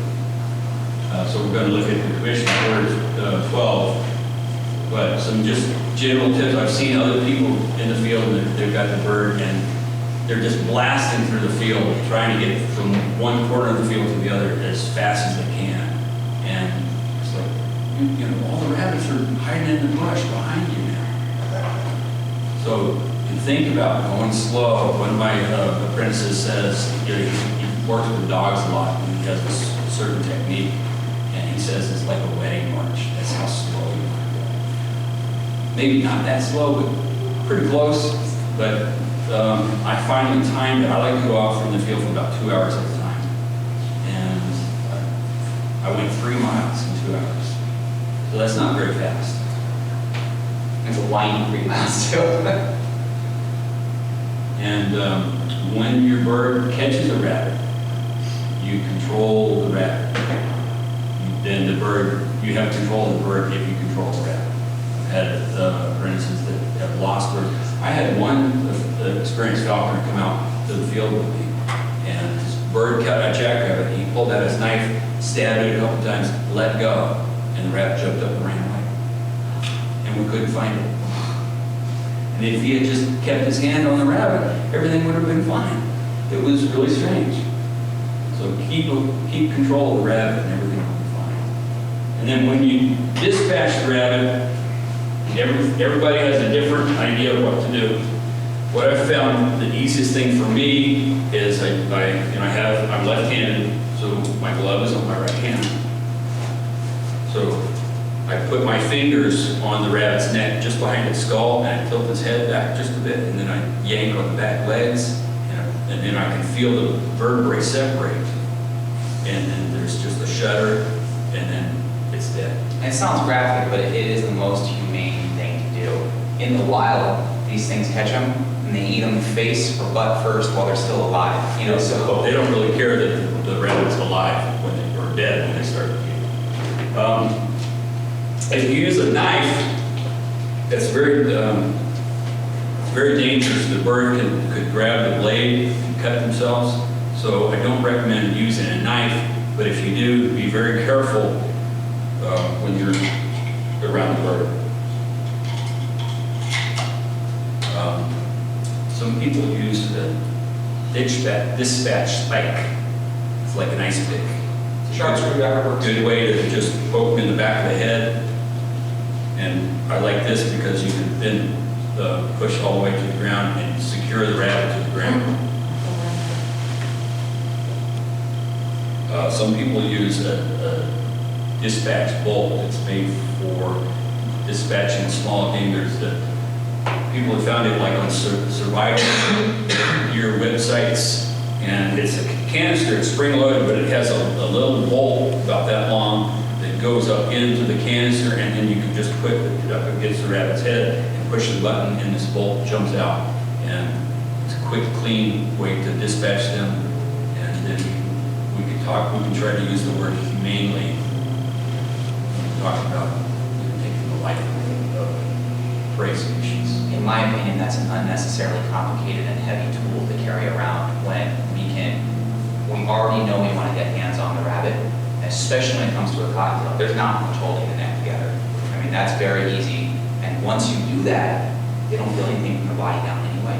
So we're going to look at the Commission Order 12. But some just general tips. I've seen other people in the field, and they've got the bird, and they're just blasting through the field, trying to get from one corner of the field to the other as fast as they can. And it's like, all the rabbits are hiding in the brush behind you now. So you think about going slow. One of my apprentices says, he works with dogs a lot, and he has this certain technique, and he says it's like a wedding march. That's how slow you are. Maybe not that slow, but pretty close. But I finally timed it. I like to go off from the field for about 2 hours at a time. And I went 3 miles in 2 hours. So that's not very fast. It's a whiny 3 miles too. And when your bird catches a rabbit, you control the rabbit. Then the bird, you have control of the bird if you control the rabbit. I've had apprentices that have lost birds. I had one experienced falconer come out to the field with me, and his bird caught a jackrabbit. He pulled out his knife, stabbed it a couple times, let go, and the rabbit jumped up and ran away. And we couldn't find it. And if he had just kept his hand on the rabbit, everything would have been fine. It was really strange. So keep control of the rabbit and everything will be fine. And then when you dispatch the rabbit, everybody has a different idea of what to do. What I've found the easiest thing for me is I'm left-handed, so my glove is on my right hand. So I put my fingers on the rabbit's neck, just behind its skull, and I tilt its head back just a bit, and then I yank on the back legs, and then I can feel the vertebrae separate. And then there's just a shudder, and then it's dead. And it sounds graphic, but it is the most humane thing to do. In the wild, these things catch them, and they eat them face or butt first while they're still alive. So They don't really care that the rabbit's alive or dead when they start eating. If you use a knife, that's very dangerous. The bird could grab the blade and cut themselves. So I don't recommend using a knife, but if you do, be very careful when you're around the bird. Some people use the dispatch spike. It's like an ice pick. sharp screwdriver works. Good way to just poke in the back of the head. And I like this because you can then push all the way to the ground and secure the rabbit to the ground. Some people use a dispatch bolt that's made for dispatching small game. People have found it like on survival gear websites, and it's a canister, it's spring-loaded, but it has a little bolt about that long that goes up into the canister, and then you can just put it up against the rabbit's head and push the button, and this bolt jumps out. And it's a quick, clean way to dispatch them. And then we can try to use the word humanely when we talk about taking the life of a prey species. In my opinion, that's an unnecessarily complicated and heavy tool to carry around when we already know we want to get hands on the rabbit, especially when it comes to a cocktail. There's not much holding the neck together. I mean, that's very easy. And once you do that, they don't feel anything from the body down anyway.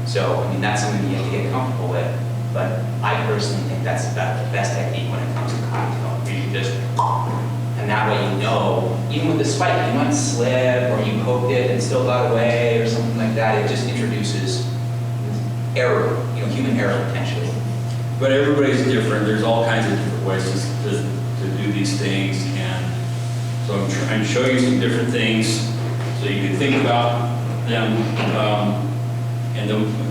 So, I mean, that's something you have to get comfortable with. But I personally think that's about the best technique when it comes to cocktail. You just, and that way you know, even with the spike, you might slip or you poked it and still got away or something like that. It just introduces error, human error potentially. But everybody's different. There's all kinds of different ways to do these things. And so I'm trying to show you some different things so you can think about them.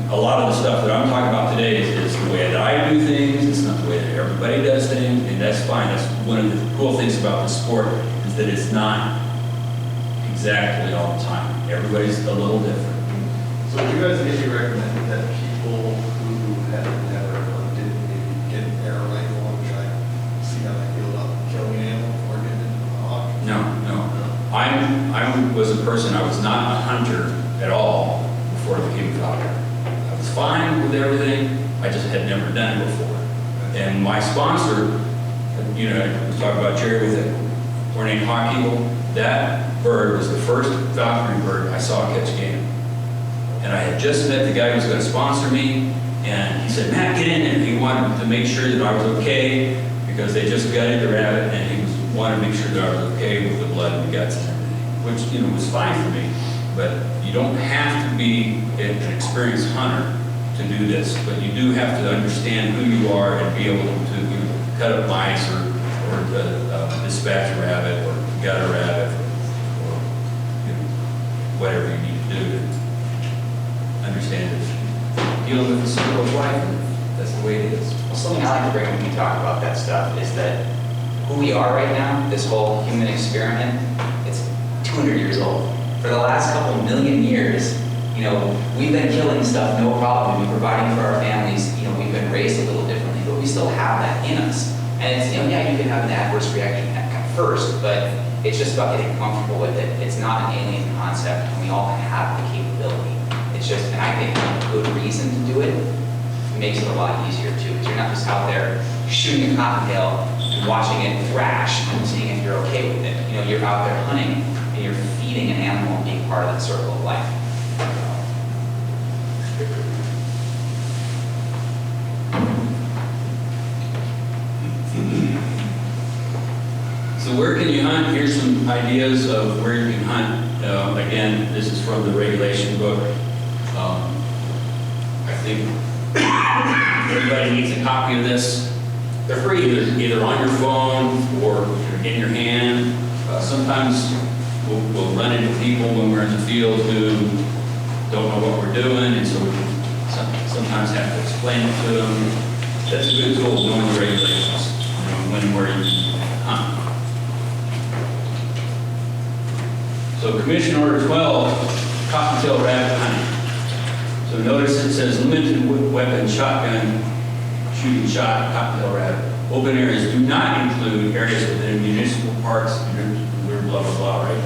A lot of the stuff that I'm talking about today is the way that I do things. It's not the way that everybody does things, and that's fine. That's one of the cool things about the sport is that it's not exactly all the time. Everybody's a little different. So would you guys maybe recommend that people who have never or didn't maybe get an arrow rifle and try and see how they feel about killing an animal before getting into a hawk? No. I was a person, I was not a hunter at all before I became a falconer. I was fine with everything, I just had never done it before. And my sponsor, I was talking about Jerry with a ornate hawk eagle, that bird was the first falconry bird I saw catch game. And I had just met the guy who was going to sponsor me, and he said, Matt, get in there. He wanted to make sure that I was okay because they just gutted the rabbit, and he wanted to make sure that I was okay with the blood and the guts and everything, which was fine for me. But you don't have to be an experienced hunter to do this, but you do have to understand who you are and be able to cut up mice or dispatch a rabbit or gut a rabbit or whatever you need to do to understand it. Dealing with the circle of life, that's the way it is. Well, something I like to bring when we talk about that stuff is that who we are right now, this whole human experiment, it's 200 years old. For the last couple million years, we've been killing stuff, no problem. We've been providing for our families. We've been raised a little differently, but we still have that in us. And it's, yeah, you can have an adverse reaction at first, but it's just about getting comfortable with it. It's not an alien concept, and we all have the capability. It's just, and I think a good reason to do it makes it a lot easier too, because you're not just out there shooting a cottontail and watching it thrash and seeing if you're okay with it. You're out there hunting and you're feeding an animal and being part of that circle of life. So where can you hunt? Here's some ideas of where you can hunt. Again, this is from the regulation book. I think everybody needs a copy of this. They're free, either on your phone or in your hand. Sometimes we'll run into people when we're in the field who don't know what we're doing, and so we sometimes have to explain it to them. That's a good tool, knowing the regulations, when and where you can hunt. So Commission Order 12, cottontail rabbit hunting. So notice it says limited weapon shotgun shooting shot cottontail rabbit. Open areas do not include areas within municipal parks, blah, blah, blah, right?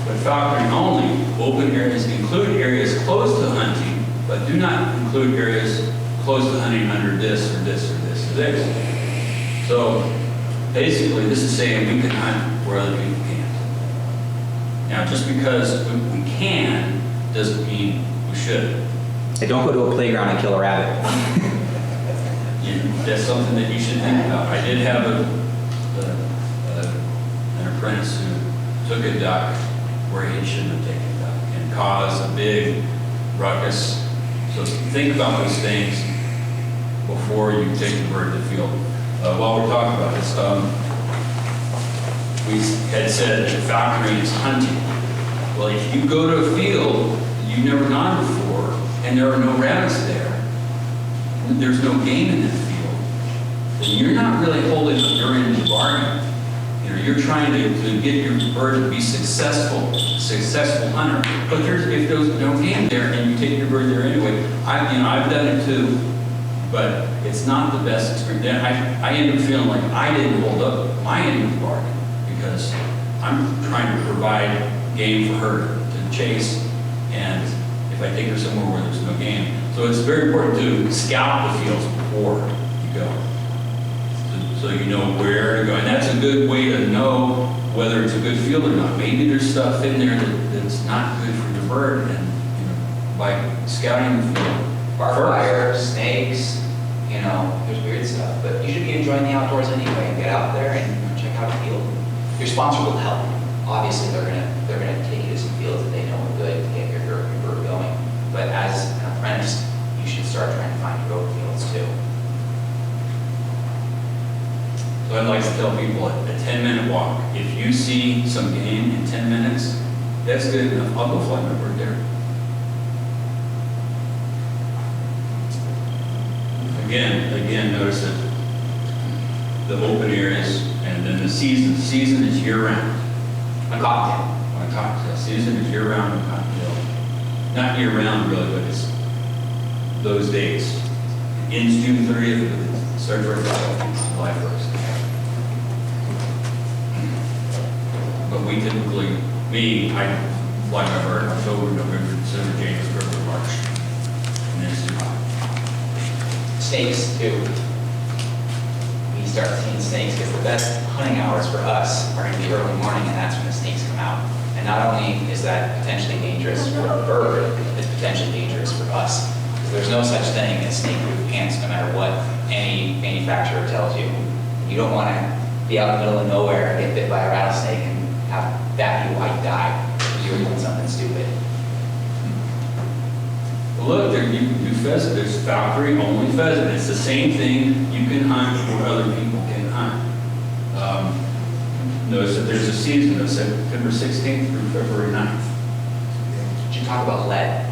But falconry only, open areas include areas close to hunting, but do not include areas close to hunting under this or this or this or this. So basically this is saying we can hunt where other people can't. Now just because we can doesn't mean we should. Hey, don't go to a playground and kill a rabbit. That's something that you should think about. I did have an apprentice who took a duck where he shouldn't have taken a duck and caused a big ruckus. So think about those things before you take the bird to the field. While we're talking about this, we had said that falconry is hunting. Well, if you go to a field you've never gone before and there are no rabbits there, there's no game in that field, then you're not really holding up your end of the bargain. You're trying to get your bird to be successful hunter. But if there's no game there and you take your bird there anyway, I've done it too, but it's not the best experience. Then I end up feeling like I didn't hold up my end of the bargain because I'm trying to provide game for her to chase, And if I take her somewhere where there's no game. So it's very important to scout the fields before you go. So you know where to go. And that's a good way to know whether it's a good field or not. Maybe there's stuff in there that's not good for your bird. And by scouting the field, Barbed wire, snakes, there's weird stuff. But you should be enjoying the outdoors anyway. Get out there and check out the field. Your sponsor will help. Obviously, they're gonna take you to some fields that they know are good to get your bird going. But as an apprentice, you should start trying to find your own fields too. so I'd like to tell people a 10-minute walk. If you see some game in 10 minutes, that's good enough. I'll go fly my bird there. Again, notice that the open areas and then the season. Season is year-round. A cocktail. On a cocktail. Season is year-round on cocktail. Not year-round really, but it's those days. Ends June 30th, but it starts right about July 1st. But we typically, I fly my bird October, November, December, January, February, March. And then it's too hot. Snakes too. We start seeing snakes because the best hunting hours for us are in the early morning, and that's when the snakes come out. And not only is that potentially dangerous for the bird, it's potentially dangerous for us. Because there's no such thing as snake-proof pants, no matter what any manufacturer tells you. You don't want to be out in the middle of nowhere and get bit by a rattlesnake and have that be why you die because you were doing something stupid. Look, there, you can do pheasant. There's falconry only pheasant. It's the same thing you can hunt where other people can hunt. Notice that there's a season of September 16th through February 9th. Did you talk about lead?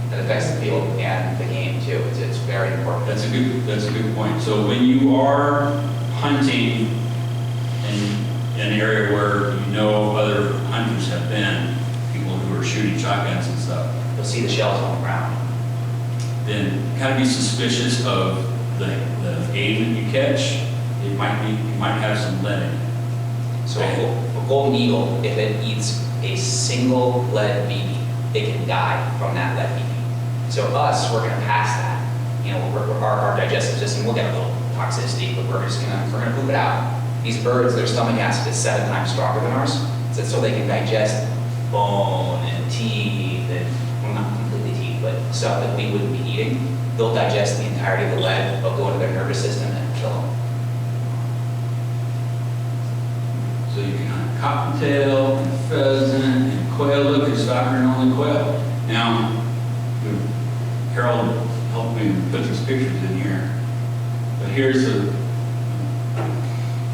That affects the field and the game too. It's very important. That's a good point. So when you are hunting in an area where you know other hunters have been, people who are shooting shotguns and stuff, You'll see the shells on the ground. then kind of be suspicious of the aid that you catch. You might have some lead in it. So a golden eagle, if it eats a single lead BB, it can die from that lead BB. So us, we're going to pass that. Our digestive system will get a little toxicity, but we're going to poop it out. These birds, their stomach acid is 7 times stronger than ours, so they can digest bone and teeth and, well, not completely teeth, but stuff that we wouldn't be eating. They'll digest the entirety of the lead, they'll go into their nervous system and kill them. So you can hunt cottontail, and pheasant, and quail. Look, there's falconry only quail. Now, Harold helped me put these pictures in here. But here's the,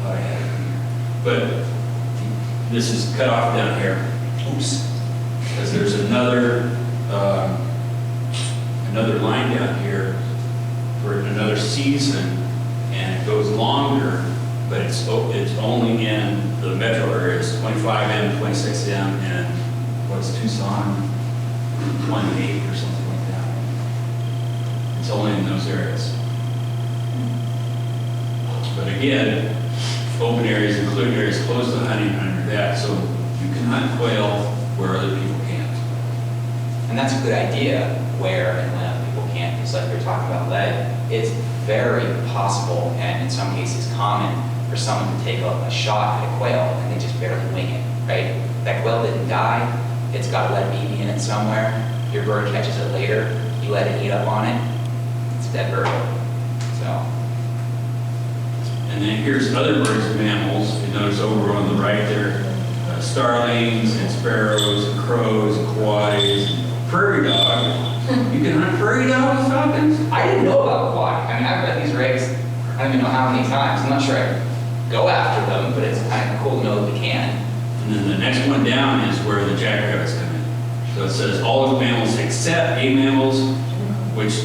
thought I had it in here. But this is cut off down here. Oops. Because there's another line down here for another season, and it goes longer, but it's only in the metro areas, 25M, 26M, and what's Tucson, 1-8 or something like that. It's only in those areas. But again, open areas include areas close to hunting under that, so you can hunt quail where other people can't. And that's a good idea where and when people can't, just like you're talking about lead. It's very possible and in some cases common for someone to take a shot at a quail and they just barely wing it, right? That quail didn't die, it's got a lead BB in it somewhere, your bird catches it later, you let it eat up on it, it's a dead bird. So, And then here's other birds and mammals. You notice over on the right there, starlings and sparrows and crows and coatis and prairie dog. You can hunt prairie dog with falcons? I didn't know about quad. I mean, I've read these regs, I don't even know how many times. I'm not sure I go after them, but it's kind of cool to know that we can. And then the next one down is where the jackrabbits come in. So it says all of the mammals except game mammals, which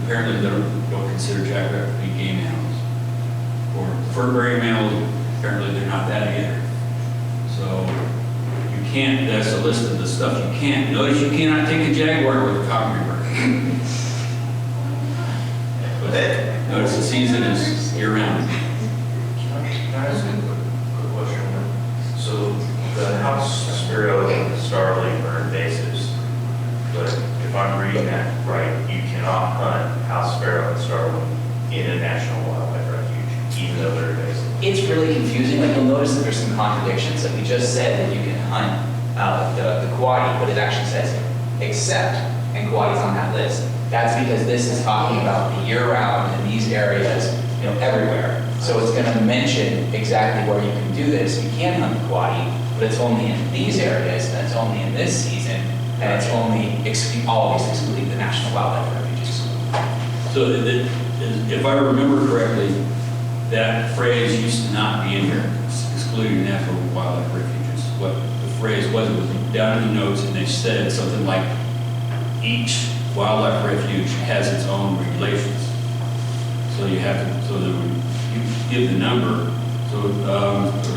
apparently they don't consider jackrabbit to be game animals. Or fur-bearing mammals, apparently they're not that either. So you can't, that's a list of the stuff you can't. Notice you cannot take a jaguar with a cockroach bird. But notice the season is year-round. Can I ask a quick question? So the house sparrow and starling are invasives. reading that right, you cannot hunt house sparrow and starling in a national wildlife refuge, even though they're invasive. It's really confusing, like you'll notice that there's some contradictions, like we just said that you can hunt the coati, but it actually says except, and coati's on that list. That's because this is talking about the year-round in these areas, everywhere. So it's gonna mention exactly where you can do this. You can hunt the coati, but it's only in these areas, and it's only in this season, and it's only always excluding the national wildlife refuges. So if I remember correctly, that phrase used to not be in here, excluding natural wildlife refuges. What the phrase was, it was down in the notes, and they said something like, each wildlife refuge has its own regulations. So you have to, so that you give the number. So,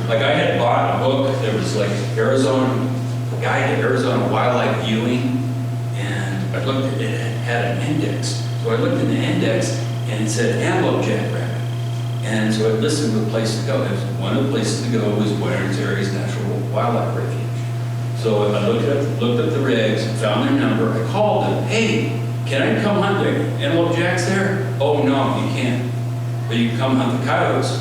like I had bought a book, there was like Arizona, a guide to Arizona wildlife viewing, and I looked at it, it had an index. So I looked in the index, and it said antelope jackrabbit. And so I listed the place to go. One of the places to go was Buenos Aires Natural Wildlife Refuge. So I looked up the regs, found their number, I called them, hey, can I come hunt the antelope jacks there? Oh, no, you can't. But you can come hunt the coyotes.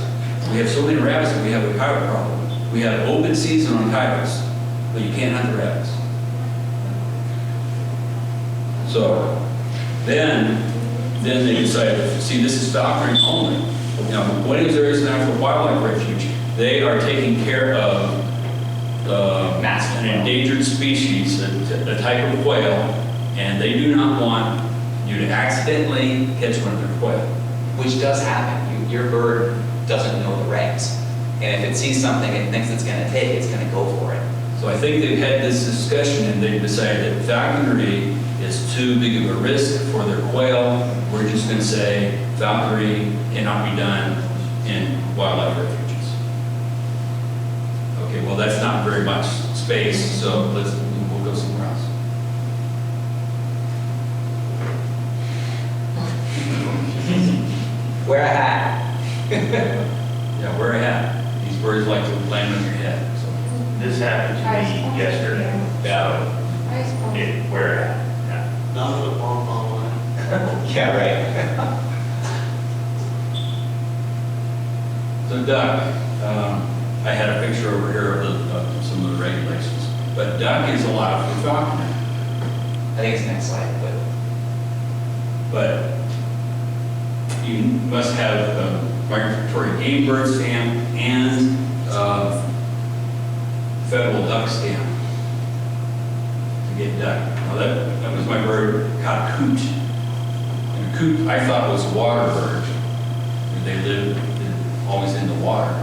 We have so many rabbits that we have a coyote problem. We have open season on coyotes, but you can't hunt the rabbits. So then they decided, see, this is falconry only. Buenos Aires Natural Wildlife Refuge, they are taking care of an endangered species, a type of quail, and they do not want you to accidentally catch one of their quail. Which does happen. Your bird doesn't know the regs. And if it sees something it thinks it's gonna take, it's gonna go for it. So I think they've had this discussion and they've decided that falconry is too big of a risk for their quail. We're just going to say falconry cannot be done in wildlife refuges. Okay, well that's not very much space, so we'll go somewhere else. Wear a hat. Yeah, wear a hat. These birds like to land on your head. So. This happened to me yesterday. Where at? Yeah. Not with a pom-pom line. Yeah, right. So duck, I had a picture over here of some of the regulations, but duck is allowed for falconry. I think it's next slide, But you must have a migratory game bird stamp and federal duck stamp to get duck. Now that was my bird, caught a coot. And a coot I thought was a water bird. They live always in the water,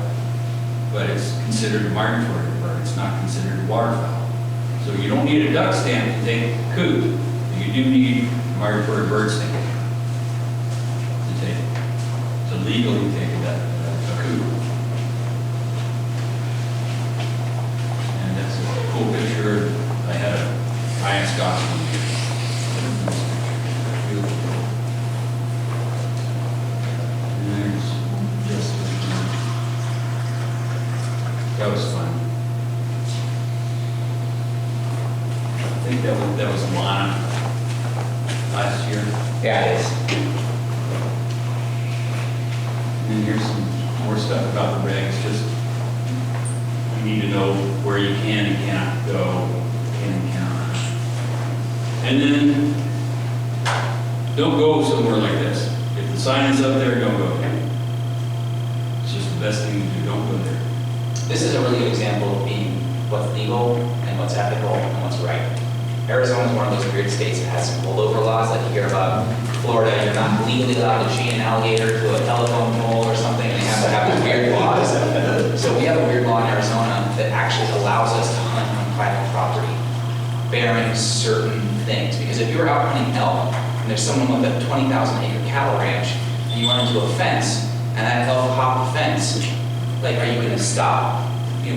but it's considered a migratory bird. It's not considered a waterfowl. So you don't need a duck stamp to take a coot. You do need a migratory bird stamp to take it. To legally take a coot. And that's a cool picture. I had a Ryan Scott one here. Beautiful. And there's just that was fun. I think that was Lana last year. Yeah, it is. And then here's some more stuff about the regs. Just you need to know where you can and cannot go, can and cannot. And then don't go somewhere like this. If the sign is up there, don't go there. It's just the best thing to do. Don't go there. This is a really good example of being what's legal and what's ethical and what's right. Arizona is one of those weird states that has some holdover laws, like you hear about Florida, you're not legally allowed to chain an alligator to a telephone pole or something, and they have to have these weird laws. So we have a weird law in Arizona that actually allows us to hunt on private property, bearing certain things. Because if you're out hunting elk, and there's someone with a 20,000 acre cattle ranch, and you run into a fence, and that elk hopped the fence, like, are you gonna stop,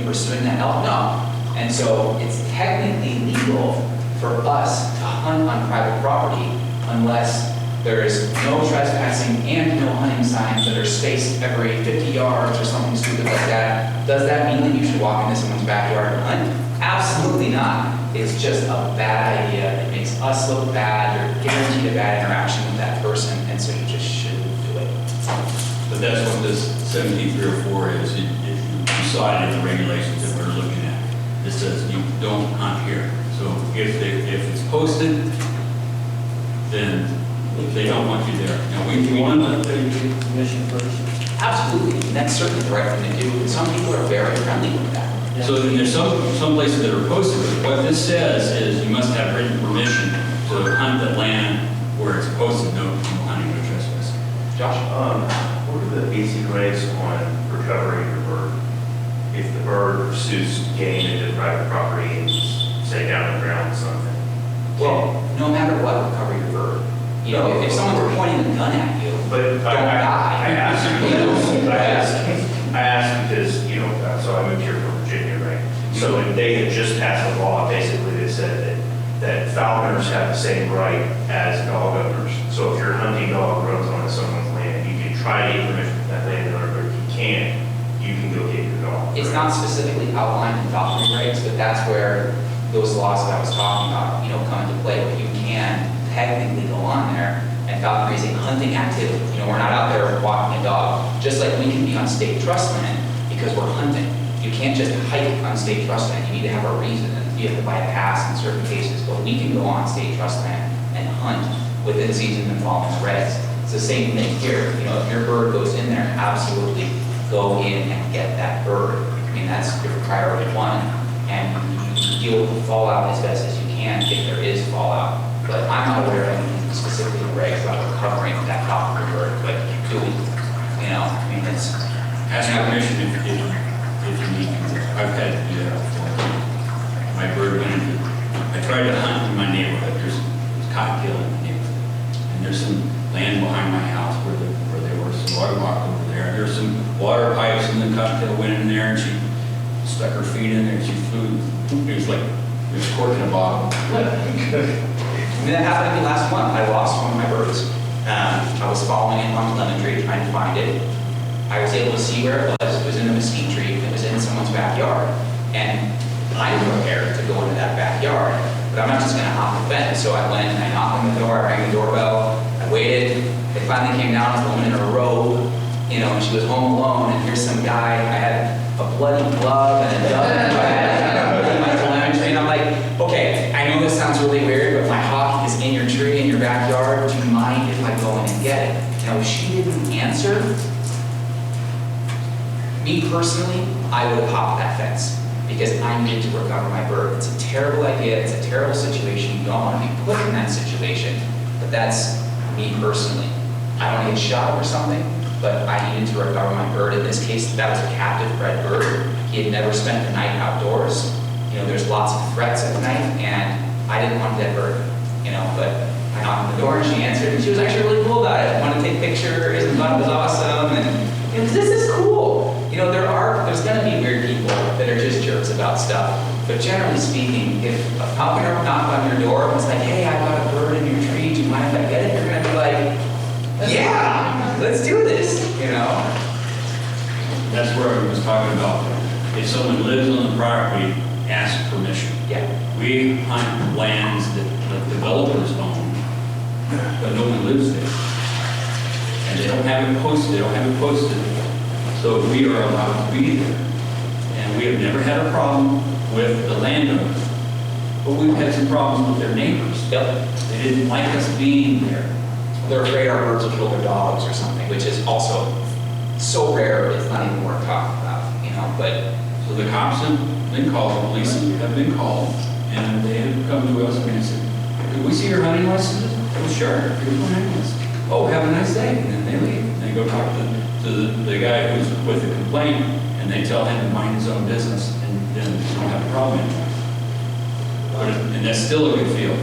pursuing that elk? No. And so it's technically legal for us to hunt on private property unless there is no trespassing and no hunting signs that are spaced every 50 yards or something stupid like that. Does that mean that you should walk into someone's backyard and hunt? Absolutely not. is just a bad idea. It makes us look bad. You're guaranteed a bad interaction with that person, and so you just shouldn't do it. But that's what this 17304 is. If you saw it in the regulations that we're looking at. It says you don't hunt here. So if it's posted, then they don't want you there. Now, we want to, Permission first. Absolutely, and that's certainly the right thing to do. And some people are very friendly with that. so then there's some places that are posted, but what this says is you must have written permission to hunt the land where it's posted, no hunting or trespassing. Josh? What are the basic regs on recovering your bird? If the bird pursues getting into private property and say down the ground or something? Well, no matter what, recover your bird. You know, if someone's pointing a gun at you, But don't die. I asked because, you know, so I moved here from Virginia, right? So if they had just passed a law, basically they said that falconers have the same right as dog owners. So if your hunting dog runs onto someone's land, you can try to get permission from that landowner, but if you can't, you can go get your dog. It's not specifically outlined in falconry regs, but that's where those laws that I was talking about, you know, come into play, where you can technically go on there, and falconry is a hunting activity. You know, we're not out there walking a dog, just like we can be on state trust land because we're hunting. You can't just hike on state trust land. You need to have a reason, and you have to buy a pass in certain cases. But we can go on state trust land and hunt within season and following the regs. It's the same thing here. You know, if your bird goes in there, absolutely go in and get that bird. I mean, that's your priority one, and you deal with the fallout as best as you can if there is fallout. But I'm not aware of anything specifically in regs about recovering that falcon bird, but do we, you know, I mean, it's. Ask permission if you need to. I've had to do that before. My bird went into, I tried to hunt in my neighborhood. There's cottontail in the neighborhood. And there's some land behind my house where they were. So I walked over there. There's some water pipes and the cottontail went in there and she stuck her feet in there and she flew. It was like, it was cork in a bottle. I mean, that happened to me last month. I lost one of my birds. I was following it on the lemon tree, trying to find it. I was able to see where it was. It was in a mesquite tree. It was in someone's backyard. And I'm prepared to go into that backyard, but I'm not just going to hop the fence. So I went and I knocked on the door. I rang the doorbell. I waited. They finally came down with a woman in a robe, you know, and she was home alone. And here's some guy. I had a bloody glove and a dove in my head. And I'm like, okay, I know this sounds really weird, but my hawk is in your tree, in your backyard. Do you mind if I go in and get it? Now, if she didn't answer, me personally, I would have hopped that fence because I needed to recover my bird. It's a terrible idea. It's a terrible situation. You don't want to be put in that situation, but that's me personally. I don't get shot or something, but I needed to recover my bird. In this case, that was a captive bred bird. He had never spent the night outdoors. You know, there's lots of threats at night, and I didn't want a dead bird, you know, but I knocked on the door and she answered, and she was actually really cool about it. Wanted to take pictures and thought it was awesome, and you know, this is cool. You know, there's gonna be weird people that are just jerks about stuff, but generally speaking, if a falconer knocked on your door and was like, hey, I've got a bird in your tree, do you mind if I get it? You're gonna be like, yeah, let's do this, you know? That's where I was talking about. If someone lives on the property, ask permission. Yeah. We hunt lands that the developers own, but no one lives there. And they don't have it posted, so we are allowed to be there. And we have never had a problem with the landowners, but we've had some problems with their neighbors. Yep. They didn't like us being there. They're afraid our birds will kill their dogs or something, which is also so rare, it's not even worth talking about, you know, but. So the cops have been called, the police have been called, and they have come to us and they said, "Could we see your hunting licenses?" Oh, sure, here's my hunting license. Oh, have a nice day. And then they leave. And they go talk to the guy who's with the complaint, and they tell him to mind his own business, and then they don't have a problem anymore. And that's still a good feel.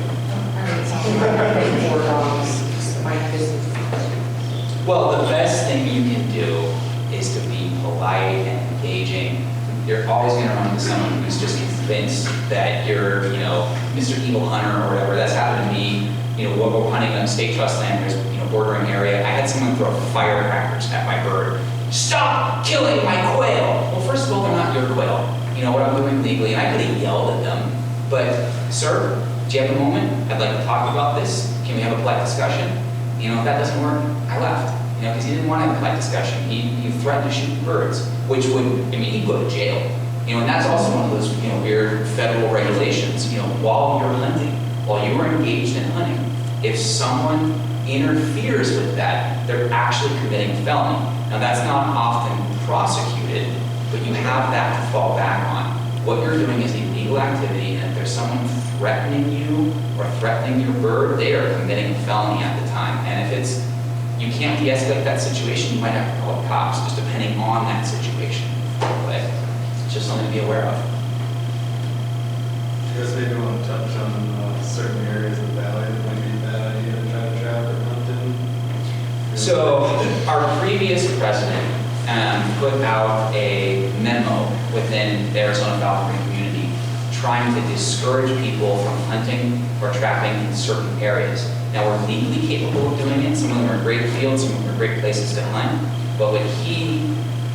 Well, the best thing you can do is to be polite and engaging. You're always going to run into someone who's just convinced that you're, you know, Mr. Evil Hunter or whatever. That's happened to me. You know, we're hunting on state trust land. There's, you know, bordering area. I had someone throw firecrackers at my bird. Stop killing my quail! Well, first of all, they're not your quail. You know what I'm doing legally, and I could have yelled at them. But, sir, do you have a moment? I'd like to talk about this. Can we have a polite discussion? You know, if that doesn't work, I left. You know, because he didn't want to have a polite discussion. He threatened to shoot birds, which would, I mean, he'd go to jail. You know, and that's also one of those, you know, weird federal regulations. You know, while you're hunting, while you are engaged in hunting, if someone interferes with that, they're actually committing a felony. Now, that's not often prosecuted, but you have that to fall back on. What you're doing is illegal activity, and if there's someone threatening you or threatening your bird, they are committing a felony at the time. And if it's, you can't de-escalate that situation, you might have to call the cops, just depending on that situation. But it's just something to be aware of. I guess maybe want to touch on certain areas of the valley that might be a bad idea to try to trap or hunt in. So our previous president put out a memo within the Arizona falconry community trying to discourage people from hunting or trapping in certain areas. Now, we're legally capable of doing it. Some of them are great fields, some of them are great places to hunt. But what he,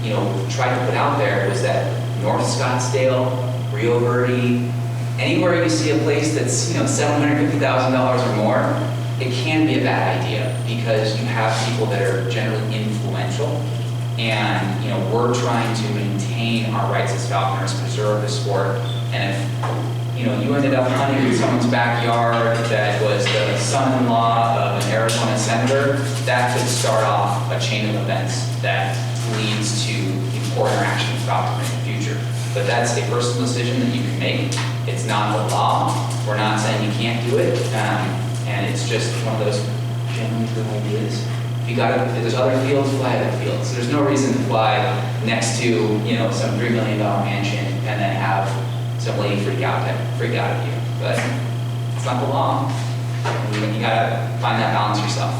you know, tried to put out there was that North Scottsdale, Rio Verde, anywhere you see a place that's, you know, $750,000 or more, it can be a bad idea because you have people that are generally influential. And, you know, we're trying to maintain our rights as falconers, preserve the sport. And if, you know, you ended up hunting in someone's backyard that was the son-in-law of an Arizona senator, that could start off a chain of events that leads to poor interaction with falconry in the future. But that's a personal decision that you can make. It's not the law. We're not saying you can't do it. And it's just one of those generally good ideas. If there's other fields, fly other fields. There's no reason to fly next to, you know, some $3 million mansion and then have some lady freak out at you. But it's not the law. You gotta find that balance yourself.